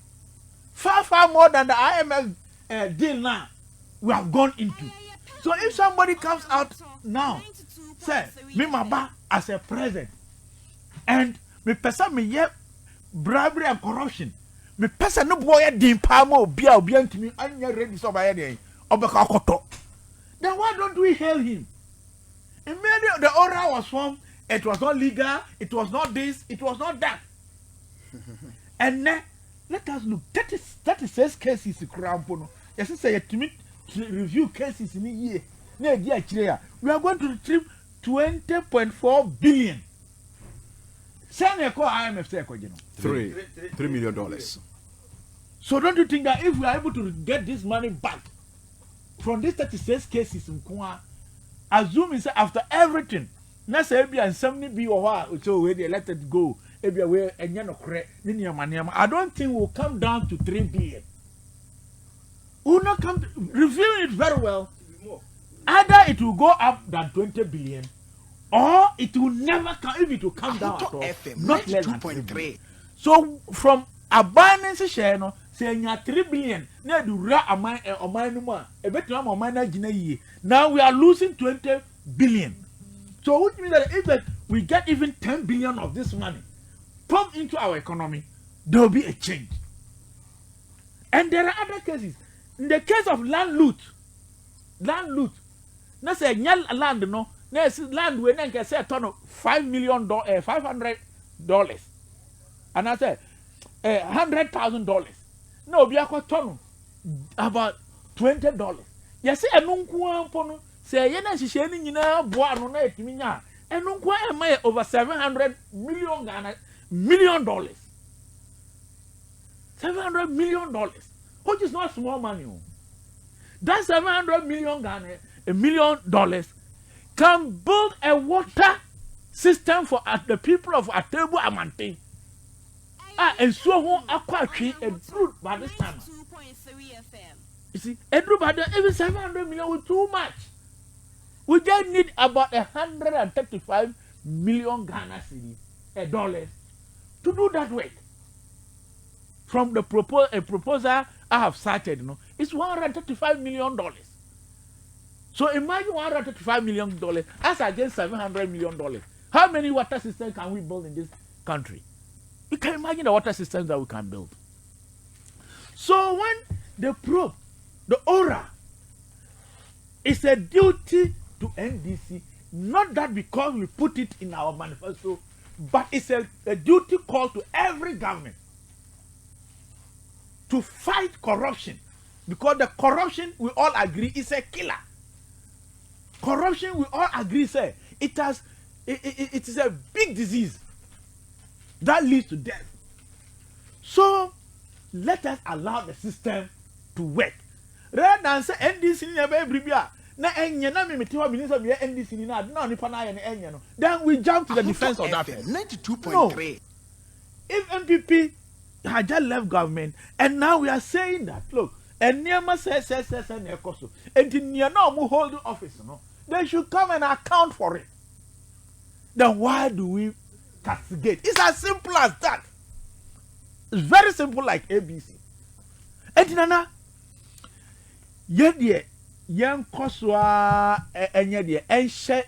Far more than the IMF deal now we have gone into. So if somebody comes out now, say, me maba as a president, and me person me ye bribery and corruption, me person no boy din pa mo bia to me anya ready so by obeka koto. Then why don't we hail him? Immediately the order was formed. It was not legal. It was not this. It was not that. And then let us look. 36 cases in Kurampono. Yes, say to review cases in a year. We are going to retrieve 20.4 billion. $3 million. So don't you think that if we are able to get this money back from these 36 cases in Kwa, assuming after everything, let's say and somebody be or so where they let it go, I don't think we'll come down to 3 billion. We'll not come to, reviewing it very well. Either it will go up than 20 billion, or it will never come. If it will come down at all, not less than 3 billion. So from abundance share, no, say 3 billion. Now we are losing 20 billion. So which means that if we get even 10 billion of this money pump into our economy, there will be a change. And there are other cases. In the case of land loot, na say land no, na land we na say ton of $5 million, $500, and I say $100,000. No, be a ton about $20. Yes, say enunku ampo say ye na hihye ni nyina boa no na etimi nya enunku am over $700 million. $700 million, which is not small money. That $700 million $1 million can build a water system for the people of Atebu Amante. And so who acquire a fruit by this time. You see, even 700 million was too much. We just need about 135 million Ghana cedis, dollars, to do that work. From the proposal I have started, it's $135 million. So imagine $135 million as against $700 million. How many water systems can we build in this country? You can imagine the water systems that we can build. So when the probe, the aura, is a duty to NDC, not that because we put it in our manifesto, but it's a duty call to every government to fight corruption, because the corruption we all agree is a killer. Corruption we all agree say it is a big disease that leads to death. So let us allow the system to work rather than say NDC never every year. Na enye na me metiwa minister be NDC ni na na nipa na ye enye no, then we jump to the defense of that 92.3. No. If MPP had just left government and now we are saying that look, and Niama says and Ekoso, and in no mu hold office, no, they should come and account for it. Then why do we castigate? It's as simple as that. It's very simple, like ABC. And Nana, yet young Koswa and yet and share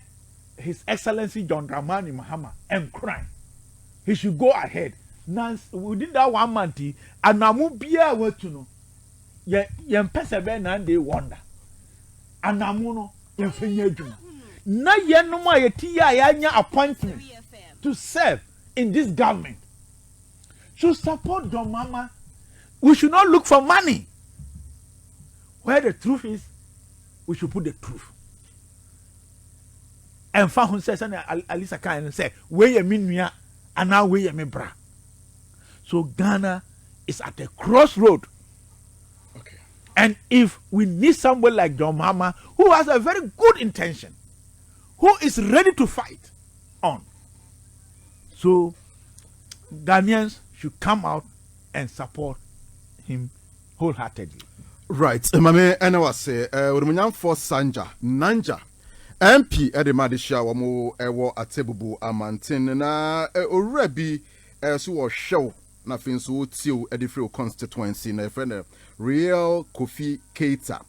His Excellency John Dramani Mahama and crime. He should go ahead. Now within that 1 month, and Namu Bia were to know. Yen persevere and they wonder. And Namuno, yen fenye na yen no more yanya appointment to serve in this government. To support John Mama, we should not look for money. Where the truth is, we should put the truth. And Fahun says, and Alisa can say, where you mean me, and now where you me bra. So Ghana is at a crossroad. Okay. And if we need someone like John Mama, who has a very good intention, who is ready to fight on, so Ghanaians should come out and support him wholeheartedly. Right. Mame, and I was say, Urumunyam for Nanja. MP Edemadisha wamo ewo Atebubu Amantin na already so show na finso tio edifrio constituency na friend Real Kofi Keita.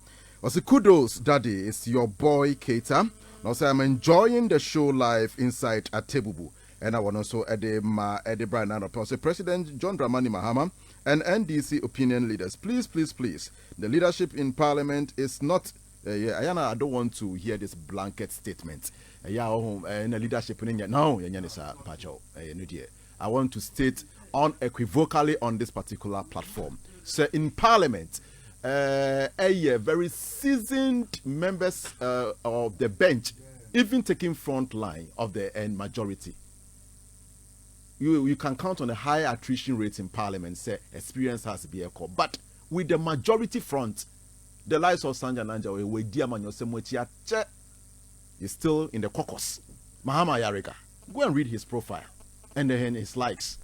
Also kudos daddy, it's your boy Keita. Now say I'm enjoying the show live inside Atebubu. And I want also Ede Brian and President John Dramani Mahama and NDC opinion leaders, please, please, please, the leadership in parliament is not, I don't want to hear this blanket statement. In the leadership, no, I want to state unequivocally on this particular platform. So in parliament, very seasoned members of the bench, even taking front line of the majority. You can count on a high attrition rate in parliament, say experience has to be a call. But with the majority front, the likes of Sanja Nanja is still in the caucus. Mahama Yarika. Go and read his profile and then his likes.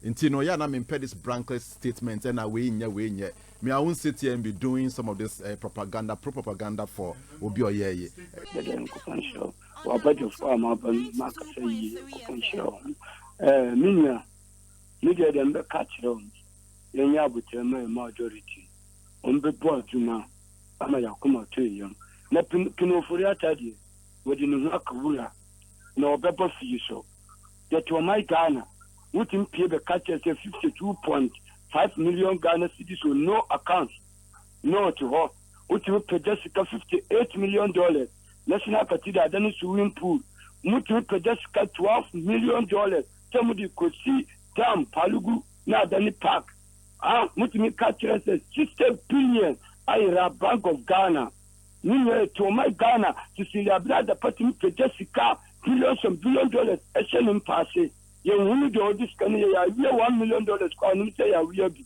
Intino Yana impede this blanket statement and away nye. Me I won't sit here and be doing some of this propaganda for Obioye. Minya, media them be catch them. Yenya butere majority. Ombe boa juma, ama yakuma tuyam. Na pino Ofori-Atta di, wedi nuha kawura. Na obeba fiso. That wa my Ghana, wutim pay be catch us 52.5 million Ghana cedis with no account. No to her. Wutim pay Jessica $58 million. National Cathedral Dani swimming pool. Wutim pay Jessica $12 million. Somebody could see Dam Palugu na Dani Park. Mutimi catch us 60 billion. Ira Bank of Ghana. To my Ghana to see the brother putting to Jessica billions and $1 billion. Eshel passe. You need all this can $1 million. Can say a real be.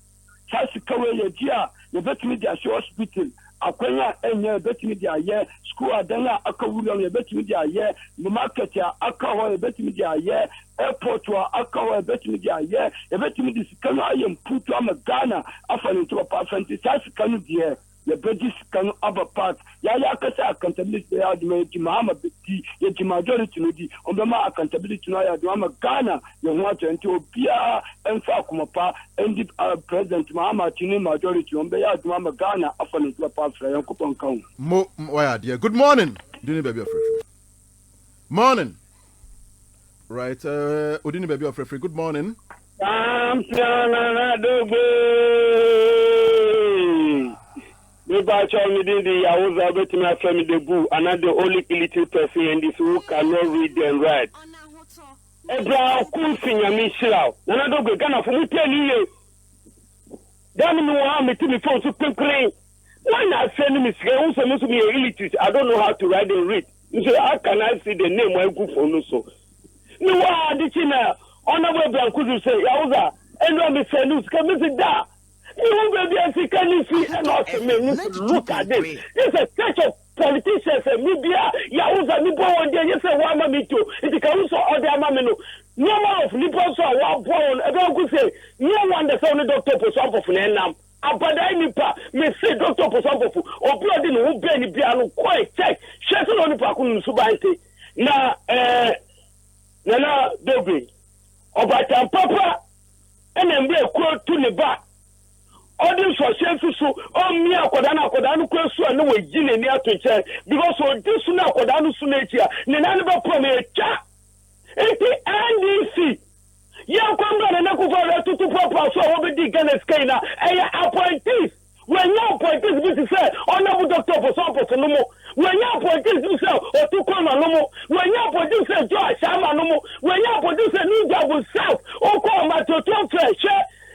Jessica way ya. You bet me the hospital. Akwenya enye bet me the year. School adana akawulo you bet me the year. The market ya akaho bet me the year. Airport wa akawa bet me the year. You bet me this can I am put on a Ghana. After to a person. Jessica the the British can upper part. Yaya Kasa accountability argument, Mahama Betty, yet majority lady, on the accountability no Yadama Ghana, you want to Ethiopia and Fakumapa, and the President Mahama Tini majority on the Yadama Ghana, often to a part for Yankupon Kong. Dear. Good morning. Udini baby of morning. Right, Udini baby of free. Good morning. If me did I was able to my family the boo, and I'm the only illiterate person in this who cannot read and write. Ebra Kunfinya Michel, when I don't go Ghana for me 10 years. Then you want me to be forced to quickly. Why not send me supposed to be illiterate? I don't know how to write and read. You say, how can I see the name I go for no so? You are the China, honorable Blanco say, Yauza, and let me say, Luz, come visit that. You will be a can see and also look at this. It's a sketch of politicians and media. Yauza Nipo one day, you say, Wama me too. It can also order Mamino. No more of Nipo so one pound. I don't say, no one that's only Dr. Posampo for Nenam. Abadai Nipa, me say Dr. Posampo for or blood in who benny piano quite check. Shettle on the Pakun Subanti. Now, Nana Dobi. Obatan Papa, and then be a quote to the back. Audience for shelter so me akodana kwesu anu we gine ni atoche because so this na akodana so na etia ne na ne ba promise cha enti NDC ya kwamba na kufa tutu papa so wo be di Ghana sky na appointees when you appointees be say honorable doctor for some person no mo when you appointees be say otukoma no mo when you appointees say Joe Shama no mo when you appointees say Nijabu South o ko ma to fresh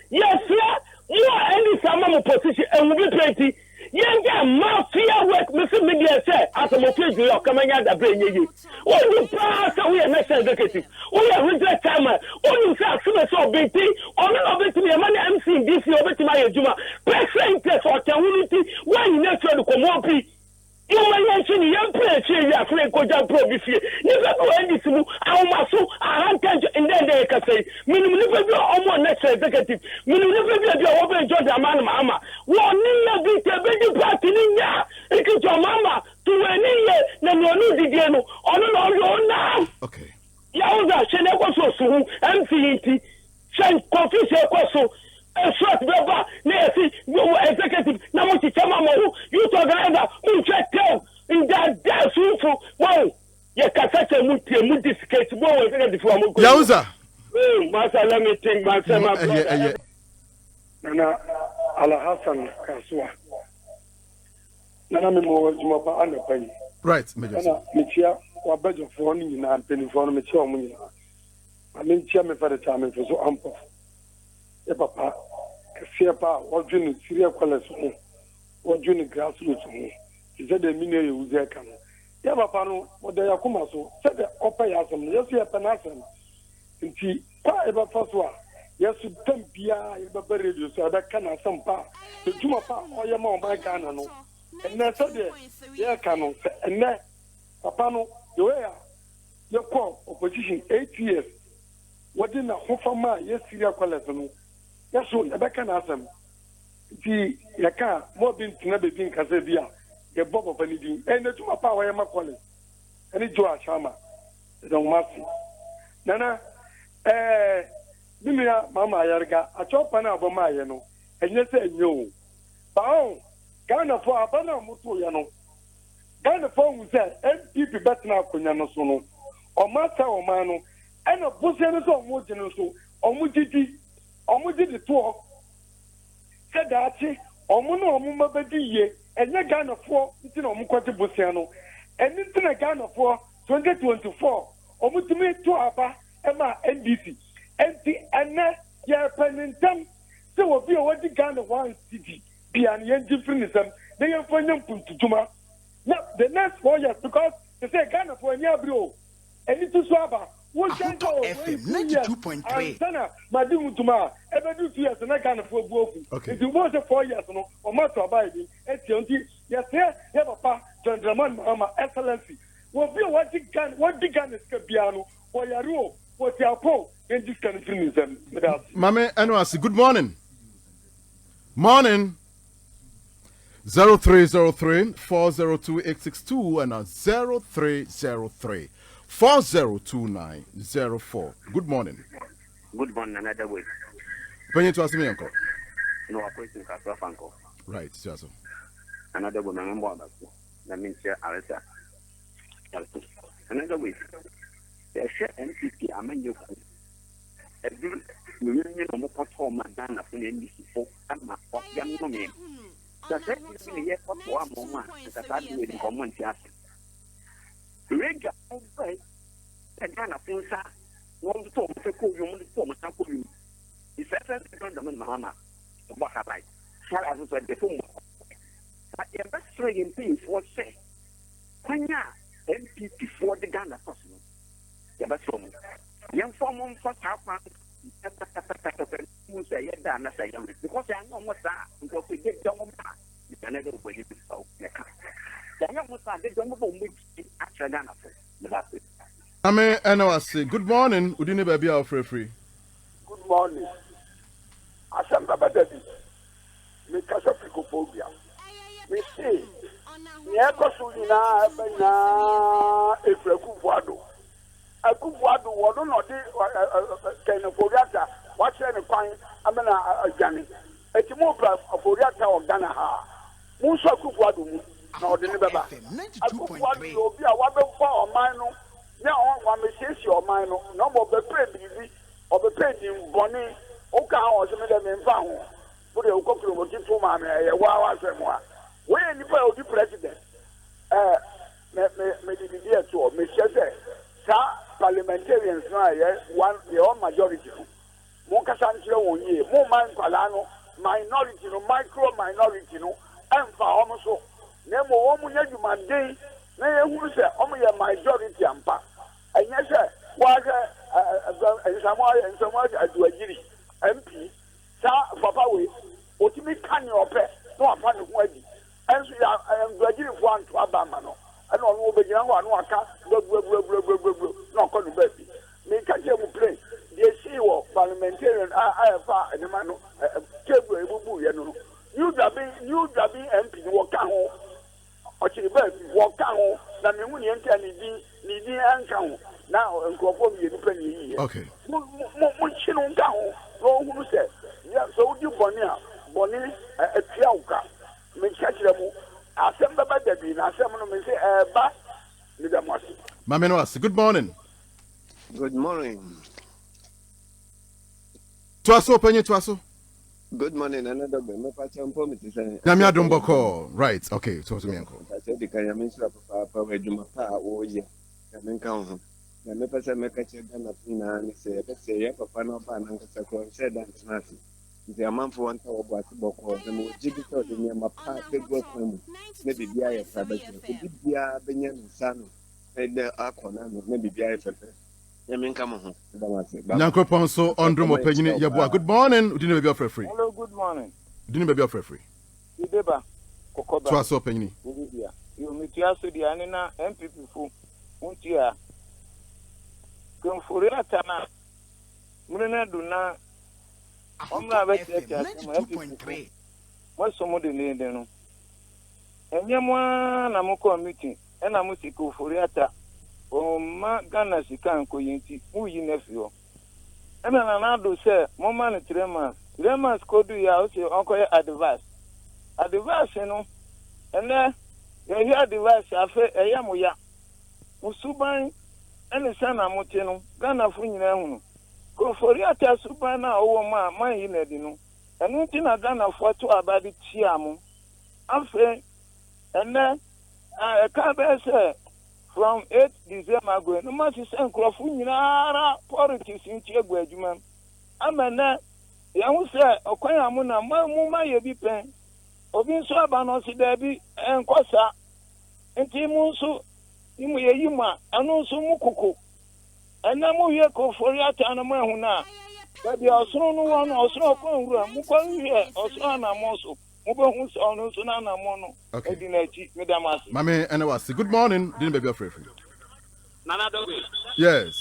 yes yeah. You are any some position and will be plenty. Young mafia work, Mr. Media said, as a motive, you are coming out of brain. When you pass away a national executive, we are with that time, when you say, so BT, or not to me, a money MC, this over to my Juma, percent or community, when you next to come on. You may mention young players here, Frank Koja Pro this year. Never go any to our muscle, and then they can say, minimum never next executive, minimum never be over George Amana Mama. One year beat a baby party in ya. It is your mama to any year, then you know the Diano, on your now. Okay. Yauza, Shenekoso, MCET, Shen Coffee Shekoso. A short brother, Nancy, you executive, Namuchi Chamamo, you to Ganda, who check them in that dance. Wow, you can such a multi sketch. Yauza, Master, let me think, Master. Nana Alhassan Kasua. Nana Memo Jumapa and the Penny. Right, Major. Nana Michia, or Bedger for owning and penny for Michia. I mean, Chairman for the time for so ample. A papa, Siapa, or Junior Syria Colors, or Junior Grassroots. He said the mini was there. Yeah, Papa, what they are come so said the upper Yasam, yes, you have an answer. And she, ever first one. Yes, to Tempia, you buried you so that can have some part. The Jumapa, or your mom, my canon. And that's it, yeah, canon. And then, Papano, you are your call opposition 8 years. What in a Hofama, yes, Syria Collection. Yes, so the can ask them. The Yaka, more being to never being Casabia, the Bob of anything, and the Jumapa, I am a calling. And it's Joa Chama. Don't mercy. Nana, Bimia, Mama Yarga, a chopana of my yano, and yes, no. Bao, Ghana for Abana Mutu Yano. Ghana for who said, MPP better now, Kunyano Sono, or Mata or Mano, and a Busianos or Mujinoso, or Mujiti, or Mujiti talk. Said that, or Muno Mumabadi, and your Ghana for, it's no Mukwati Busiano, and it's a Ghana for 2024, or Mutime to Abba, Emma, NDC. And now, you're planning them. So, we'll be already Ghana one city, beyond the differences. They are finding to Juma. Now, the next 4 years, because they say Ghana for a year, bro. And it's to Swaba. What can go? FM 92.3. Sana, Madimu Tuma, ever do 2 years, and I can't afford both. If you want 4 years, or master abiding, and yes, here, Papa, John Draman, Mama, Excellency. Will be what the Ghana is Capiano, or Yaro, what your po. Mame Anwasi, good morning. Morning. 0303-402-862 and 0303-402904. Good morning. Good morning, another way. When you to ask me, uncle? No, a question, uncle. Right, yes. Another woman, that means Arrêta. Another way. The share NDC, I mean, you. Every million or more for my Ghana for the NDC folk and my young woman. The second is in a year for 1 moment that I do in common theatre. Rega, the Ghana Funsa, one to talk to you, only form a sample. It's a second Mahama. What have I? Shall I answer the phone? But the best trading things was say, Kenya, MPP for the Ghana person. The best woman. Young form for Southman, because I know what's that, because we get down on that. You can never wait it so. The young was that they don't know which actually done. I mean, and I say, good morning, Udine Baby Free. Good morning. I said, Babadi, me Casophobia. We see, Niacosulina, Bena, if you could. I could want to water not kind of Ofori-Atta. What's any kind? I mean, a Johnny. It's more of Ofori-Atta or Ghana. Musa Kukwadu, no, the Nibaba. I could want to be a water for mine. Now, one may say your mind, no more the baby or the painting Bonnie, Oka or some of them in Found. Put a cocoa with you to my wow, when you will be president, maybe the dear to Miss parliamentarians now, your majority. Mokasanchio, more man Palano, minority, micro minority, and for almost so. Nemo, almost you mandate, who say, only a majority ampa. And yes, sir, was someone I do a giddy MP, Papa, what you make can your pet, no, I'm finding wedding. And so I am graduating one to Abamano. I don't know the young one, no, calling baby. Me catch him play. They see what parliamentarian I have and the man cable, you driving MP walk home. Or she walk home, the Munian can need and now and go for me depending. Okay. Much on down, who said, yeah, so you Bonnie, a Tiauka. Me catch them. Good morning. Good morning. Twaso, Penny Twaso. Good morning, another me pacha mpo me say. Nyame adom boko. Right. Okay, so to me uncle. Pacha di kan yame sura papa we dwuma pa wo ye. Yame kan ho. Na me pese me ka che Ghana na ni say be say ya papa no ba na nkasa ko say dan tnasi. Nti amanfo won ta wo bo ati boko na mo jigi to de ne ma pa pe go kwam. Na bibia ya fa ba che. Bibia benya nsano. Na akona na bibia ya fefe. Nyankopon so ondrum opanyini yeboa. Good morning. Udini baby of free. Hello, good morning. Udini baby of free. Ideba kokoba. So aso opanyini. Idibia. You mitia so dia na MPP fu. Untia. Ofori-Atta na. Munena duna. Omra beti ati MPP. Mo somo de ne de no. Enyemwa na moko meeting. E na musiki Ofori-Atta. O ma Ghana sika nko yinti uyi nefio ena na do se mo ma ne 3 months kodu ya o se onko ya advice no ene ya advice afa eya mo ya usuban ene sana mote no Ghana fu nyina hu ko Ofori-Atta suban na owo ma man yi na di no enu ti na Ghana fu to abadi tiamu afa ene ka be se from 8 December ago, no man is encrofu nyinara politics nti egu adwuma. Amana ya hu se okwan amu na mu ma ye bi pen. Obi nso aba no si da bi enkosa. Nti mu nso imu ye yima anu nso mu koko. Ana mu ye ko Ofori-Atta na mu ehu na. Da bi osoro no won osoro kwa nwura mu kwa hwe osoro na mo so. Okay. Mame, anyway, good morning. Didn't baby free. Nana Dobe. Yes.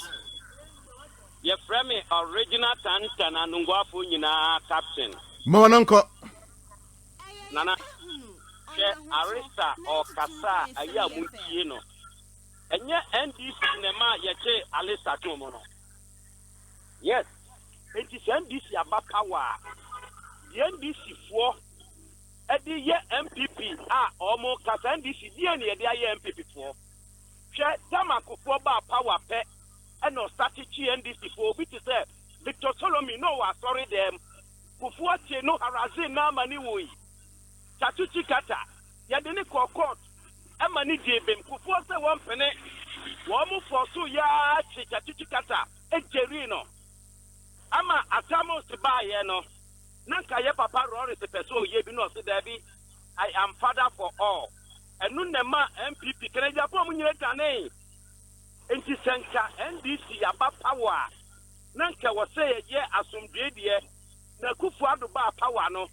Your friend original Tantana Nungwafu Nina captain. Mononko. Nana. Arista or Kasa Aya Mutieno. And yet NDC Nema Yache Alista Tomono. Yes. It is NDC Abakawa. The NDC 4. Edi ye MPP almost NDC DNA dey ye MPP for hwe tama kofo ba power pe e no strategy NDC for bi to say Victor Solomi no wa sorry them kofo tie no haraze na mani wo yi tatuchi kata ye de ne court e mani die bem kofo say one pene wo mu for so ya tatuchi kata e jeri no ama atamo se ba ye no Nanka ye papa Rory se peso ye bi no se dabi I am father for all. Enu nema MPP kereja po mu nyire kane. Enti senka NDC aba power. Nanka wo se ye asomdwe de na kufu ado ba power no.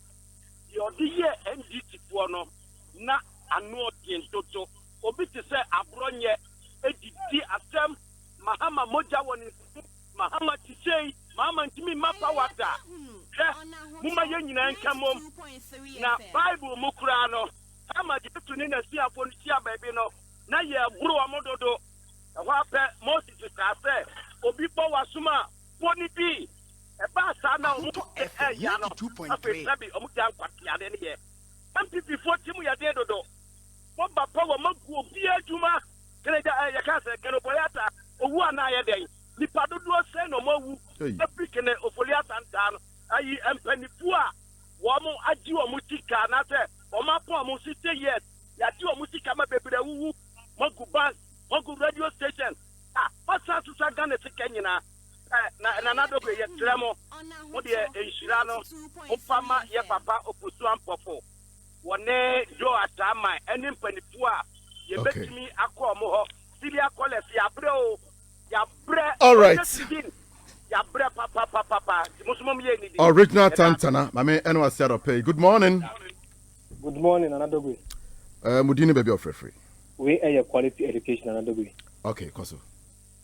Ye odi ye NDC fo no na anu odien toto. Obi te se abronye edidi asem Mahama moja woni Mahama tisei Mama ntimi mapa wata. Muma ye nyina nkamom. Na Bible mukura no. Ama jitu ni na sia fo sia baby no. Na ye buru amododo. Wa pe Moses ka se obi po wasuma poni bi. E ba sa na omu ya no. Afi sabi omu jan kwati ade ne ye. MPP 40 mu ya de dodo. Mo ba power magu obi adwuma. Kene ya ka se kene Ofori-Atta owu ana ye den. Nipa dodo se no mawu Africa ne Ofori-Atta ntan ayi empanifu a wo mo agi wo mo tika na se wo ma po mo 60 years ya di wo mo tika ma bebre wuwu magu bank magu radio station pasa su sa Ghana se kenyina na dogo ye tremo mo de enshira no o fama ye papa oposu ampofo wone do atama eni empanifu a ye betimi akọ mo ho silia college ya bre o all right. Original Tantana, Mame Enwa Seattle Pay. Good morning. Good morning, Anadogwe. Mudini baby of free. We are your quality education, Anadogwe. Okay, Koso.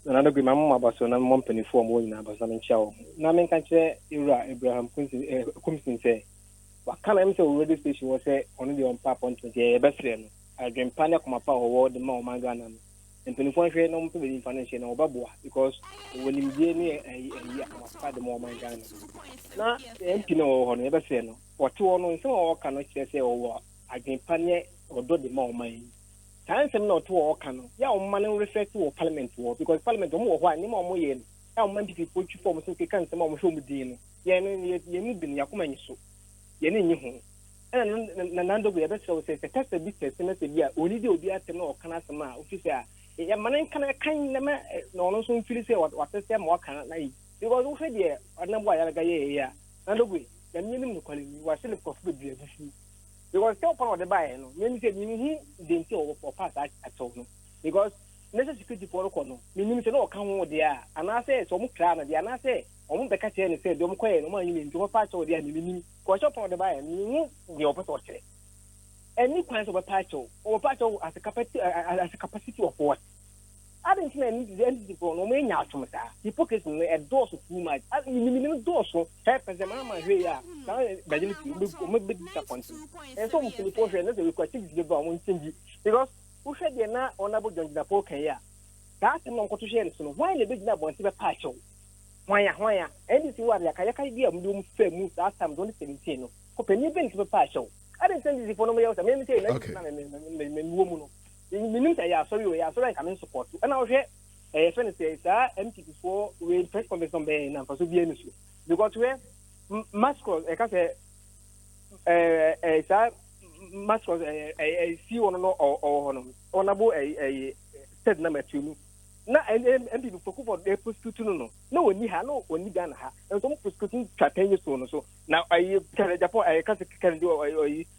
Anadogwe, my mom was on a company for more than Abasamin Chow. Namen can say, Abraham Kumsin say, what can I say? Radio station was say only on Papa on 20 best friend. I dream panic my power award the more Magana. And 24 years no financial or babua because when you get near a year, I the more my gun. Now, empty no never say no. For 2 or so cannot say or I can panic or do the more money. Times am not 2 or canoe. Yeah, money refer to a parliament war because parliament don't more any more yen. How many people put you for so can some of whom deal. Yen, you been Yakuman so. ye ne nyi ho na nando go ye be so say test business na se bia oni de obi atem na o kana sama office a ye manen kana kan na ma no no so mfiri say what say ma kana na yi because wo fe de onabo ya ga ye ya nando go ya minim no kwali wa se le kofu be afufu because tell part of the buy no me say me de nti o pass at all no because necessary security protocol no me say no kan ho de a ana say so mo kra na de ana say o mo beka che ne say de mo koye no ma yin nti mo pa che o de a me ko shop on the buy me de o pato che any plans of a patch or patch as a capacity of what I didn't see any NDC for no main out from that. Hypocrisy a dose of too much. I mean, dose help as a mamma here. Now, big disappointing. And so, the portion that we could think the bomb change because who said you're not honorable John the poker here. That's a non constitution. So, why the big number to the patch? Why, NDC was like a idea of fair move last time, don't 17. Open your bench to the patch. I didn't send this for no else. I mean, say, woman. Meaning I sorry, we are sorry, I can support you. And I'll say, a friend says, MT4 will press conference on Bay and for Subian issue. Because we're mascot, I can say, mascot, a see on or honorable a set number 2. Now, and people for the prosecution. No, when you have no, when you done her, and some prosecuting campaign so. Now, I tell Japan, I can't do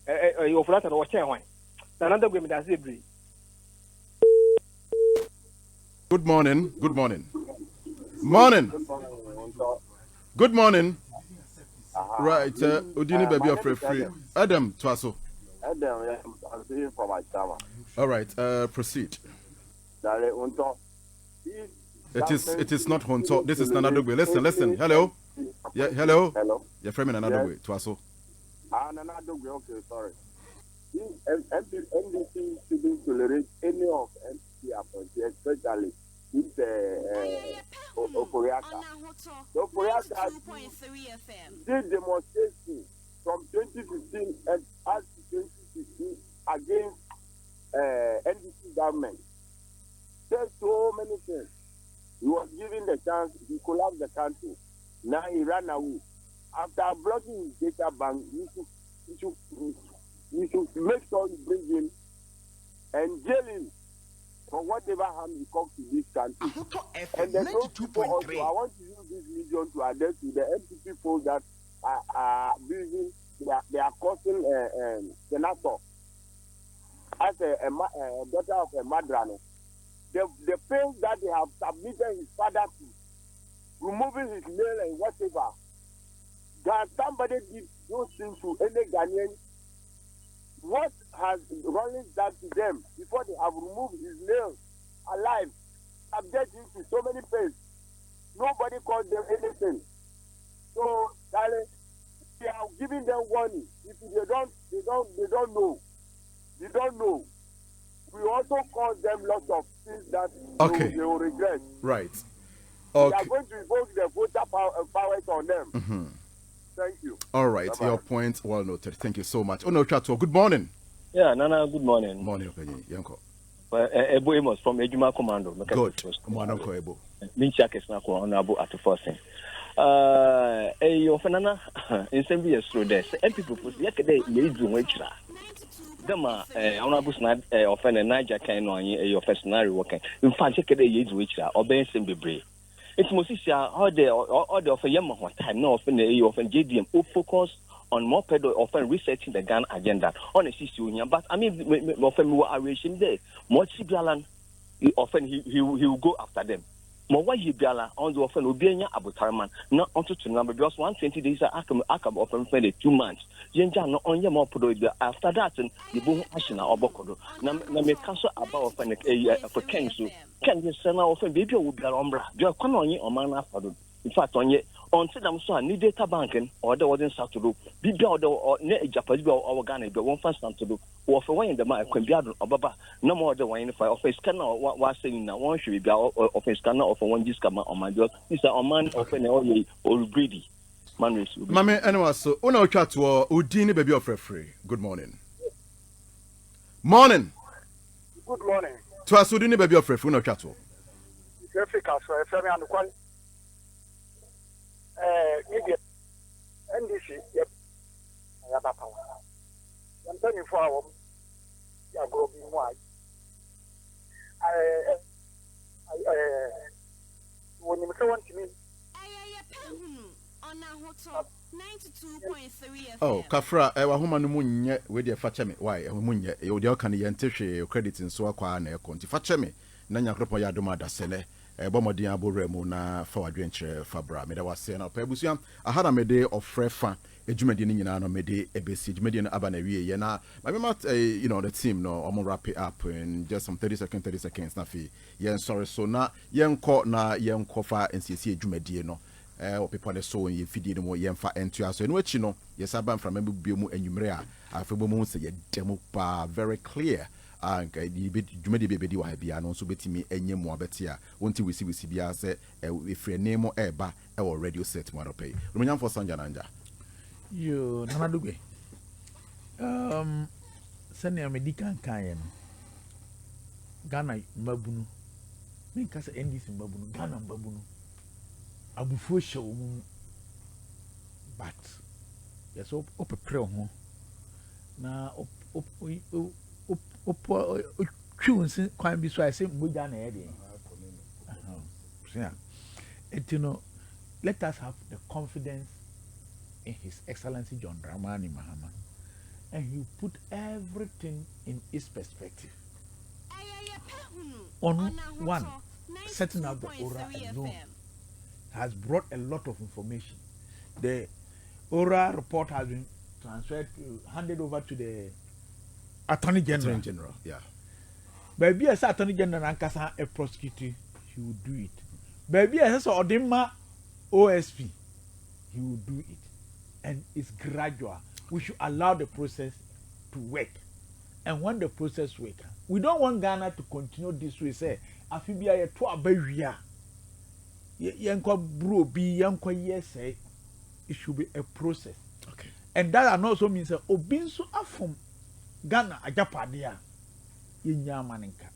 a flat or chair wine. Another women that's a breed. Good morning. Good morning. Morning. Good morning. Right. Udini baby of free. Adam Twaso. Adam, I'm saying for my summer. All right. Proceed. It is not Honto. This is Nanadogwe. Listen. Hello. Yeah. Hello. You're from Nanadogwe. Twaso. Nanadogwe. Okay. Sorry. NDC shouldn't tolerate any of NDC appointees, especially if Ofori-Atta. The Ofori-Atta did demonstration from 2015 and up to 2016 against NDC government. Said so many things. He was given the chance, he collapsed the country. Now he ran away. After blocking his data bank, you should make sure you bring him and jail him for whatever harm he comes to this country. And then also, I want to use this medium to address to the MPP folks that are building, they are causing senator as a daughter of a Madrano. The pain that they have submitted his father to, removing his nail and whatever, that somebody did those things to any Ghanaian. What has Rollins done to them before they have removed his nails alive, subjecting to so many pains? Nobody called them anything. So, darling, we are giving them warning. If they don't know. They don't know. We also cause them lots of things that they will regret. Right. Okay. We are going to invoke the voter powers on them. Mm-hmm. Thank you. All right, bye-bye. Your point well noted. Thank you so much. No Chato, good morning. Yeah, Nana, good morning. Morning, Openye. Yanko. Ebo Amos from Ejuma Commando. Good. Mwanoko Ebo. Minchak is not honorable at the first thing. Your Fanana, in some years through this, and people put yesterday, you do which Dama, honorable snap, offend a Niger can on your first scenario working. In fact, yesterday, you do which are obeying some debris. It's Mosisia, all the of a young time, no often the often JDM who focus on more pedo often researching the gun agenda on a issue. But I mean, often more aeration there. More Chibialan, often he will go after them. More why Jibiala on the often Ubiania Abutaraman, not onto to number because 120 days I come often spend 2 months. Jenja no on your more after that and the boom ashina or bokodo. Name castle about often for Kensu. Can you send often baby will be umbra? You are coming on man after. In fact, on ye on them so need data banking or there wasn't start to do. Be built or ne Japanese or Ghana, but one first time to do. Or for one in the mind, can be or Baba, no more the wine if I offer scanner or what was saying now. One should be of a scanner or for one discount on my job. Is a man often or greedy. Mammy, anyway, so Uno chat to Udini baby of free. Good morning. Morning. Good morning. To us, Udini baby of free. Uno chat to. Africa, so I feel me on the quality. NDC, yep. yaba pa wa yam tani fo awom ya go bi mu ai woni me want me oh kafra wa homa no munye we de fache me why munye e de ka ne yente hwe credit nso akwa na e konti fache me na nyakropo ya doma da sele bomodin aboremu na fa wadwenkyere fabra me da wase na pa busuam ahara me de ofrefa ejumadi ni nyina no me de ebesi ejumadi no aba na wie ye na my mama you know the team no I'm wrap it up in just some 30 seconds na fi yen sorry so na yenko na yenko fa nsisi ejumadi no or people that so in feed no yen fa entua so no achi no yesaba mfra me bibio mu anwumre a afebo mu se ye demo pa very clear and dwumadi bebedi wa bia no so betimi enye mu abeti a wonti wisi bia se efre name eba e wo radio set mo pay rumanyam for sanja nanja yo namadugwe sani amedikan kan no Ghana mbabunu me kasa NDC mbabunu Ghana mbabunu abufuo hye mu but yes opepre ho na twunsin kwan bi so I say mboja na ye de let us have the confidence in His Excellency John Dramani Mahama, and he put everything in its perspective. On one, setting up the ORA alone has brought a lot of information. The ORA report has been handed over to the Attorney General. Yeah. Baby, as Attorney General Ankasa a prosecutor, he will do it. Baby, as Odema OSP, he will do it. And it's gradual. We should allow the process to work. And when the process works, we don't want Ghana to continue this way. Say, Afibia ye to abawia. Yanko bro be yanko yes. It should be a process. Okay. And that also means that Obinso afum Ghana ajapadia yenya maninka.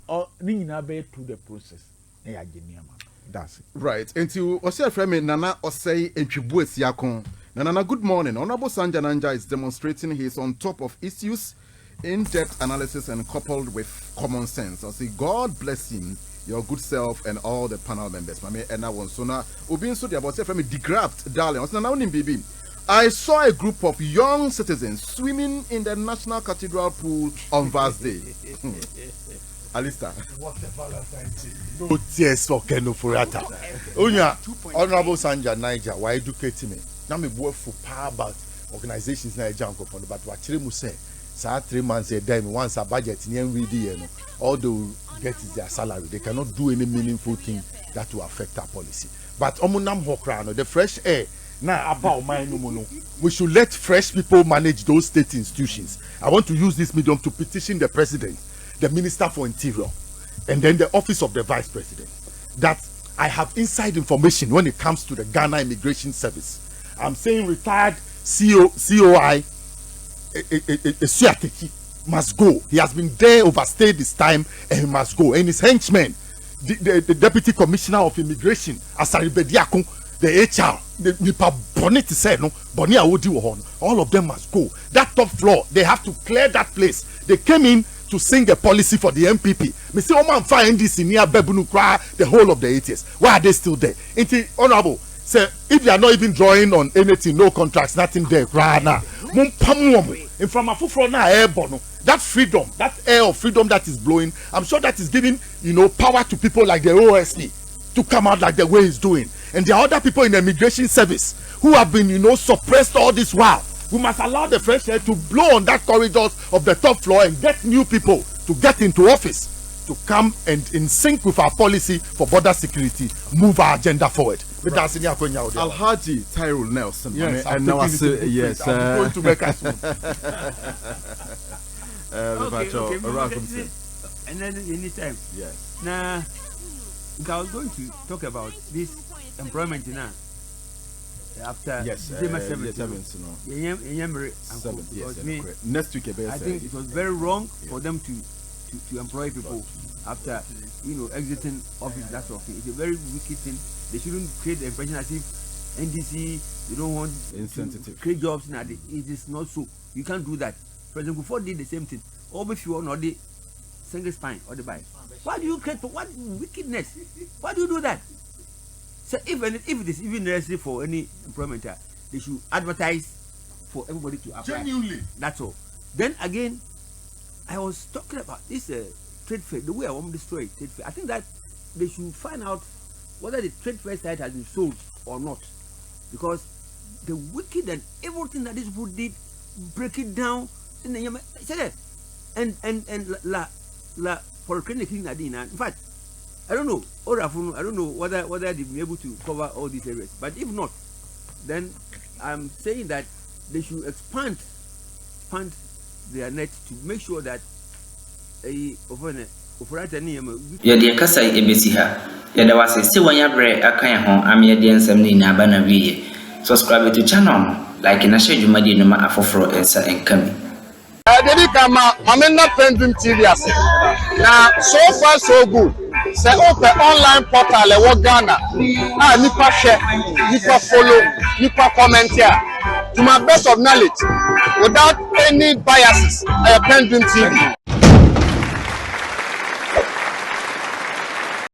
Or nina be through the process. That's it. Right. Until Osei Freme Nana Osei Entwibu Esiakon. Nana, good morning. Honorable Sanja Nanja is demonstrating he's on top of issues, in-depth analysis and coupled with common sense. I say God bless him, your good self and all the panel members. Mame Ena Wonsona Ubinso de Osei Freme degraft darling. I saw a group of young citizens swimming in the National Cathedral pool on Vast Day. Alista. What a Valentine. No tears for Ken Ofori-Atta. Onya, Honorable Sanja Niger, why educating me? Now me work for power about organizations na jam ko but what chire say, say 3 months a day once a budget in every all they will get is their salary. They cannot do any meaningful thing that will affect our policy. But omunam hokrano, the fresh air. Now about my no. We should let fresh people manage those state institutions. I want to use this medium to petition the president, the Minister for Interior, and then the Office of the Vice President, that I have inside information when it comes to the Ghana Immigration Service. I'm saying retired COI Suateki must go. He has been there, overstayed this time, and he must go. And his henchmen, the Deputy Commissioner of Immigration, Asaribediakun, the HR, the Nipa Bonnet said, no, Bonia Odi Wohon, all of them must go. That top floor, they have to clear that place. They came in to sing a policy for the MPP. Mr. Oman find this in near Bebunu Kra the whole of the 80s. Why are they still there? It's honorable. Say, if they are not even drawing on anything, no contracts, nothing there, that freedom, that air of freedom that is blowing, I'm sure that is giving, power to people like the OSP to come out like the way he's doing. And there are other people in the immigration service who have been, suppressed all this while. We must allow the fresh air to blow on that corridors of the top floor and get new people to get into office to come and in sync with our policy for border security, move our agenda forward. Right. Alhaji Tyrell Nelson. Yes, and now yes, I'm going to make us okay. And then anytime. Yes. Now, I was going to talk about this employment now. After December 7th, next week, I think it was very wrong for them to employ people after exiting office. That sort of thing. It's a very wicked thing. They shouldn't create the impression as if NDC, you don't want insensitive. Create jobs. Now it is not so. You can't do that. President Kufuor did the same thing. Or if you are not the single spine or the buy. Why do you create for what wickedness? Why do you do that? So if it is even necessary for any employment, they should advertise for everybody to apply. Genuinely. That's all. Then again, I was talking about this trade fair, the way I want to destroy trade fair. I think that they should find out whether the trade fair site has been sold or not. Because the wicked and everything that these people did, break it down in the and la polyclinic in fact, I don't know, or I don't know whether they'll be able to cover all these areas. But if not, then I'm saying that they should expand their net to make sure that Yɛde kasa ebesi ha yɛda wase se wanya bre akan ho ame de nsɛm ni na ba na wiye subscribe to channel like na share dwumadi no ma afoforo ensa enkami Dedi kama mamena Pendream TV ase na so far so good say open online portal e wo Ghana nipa share nipa follow nipa comment here to my best of knowledge without any biases Pendream TV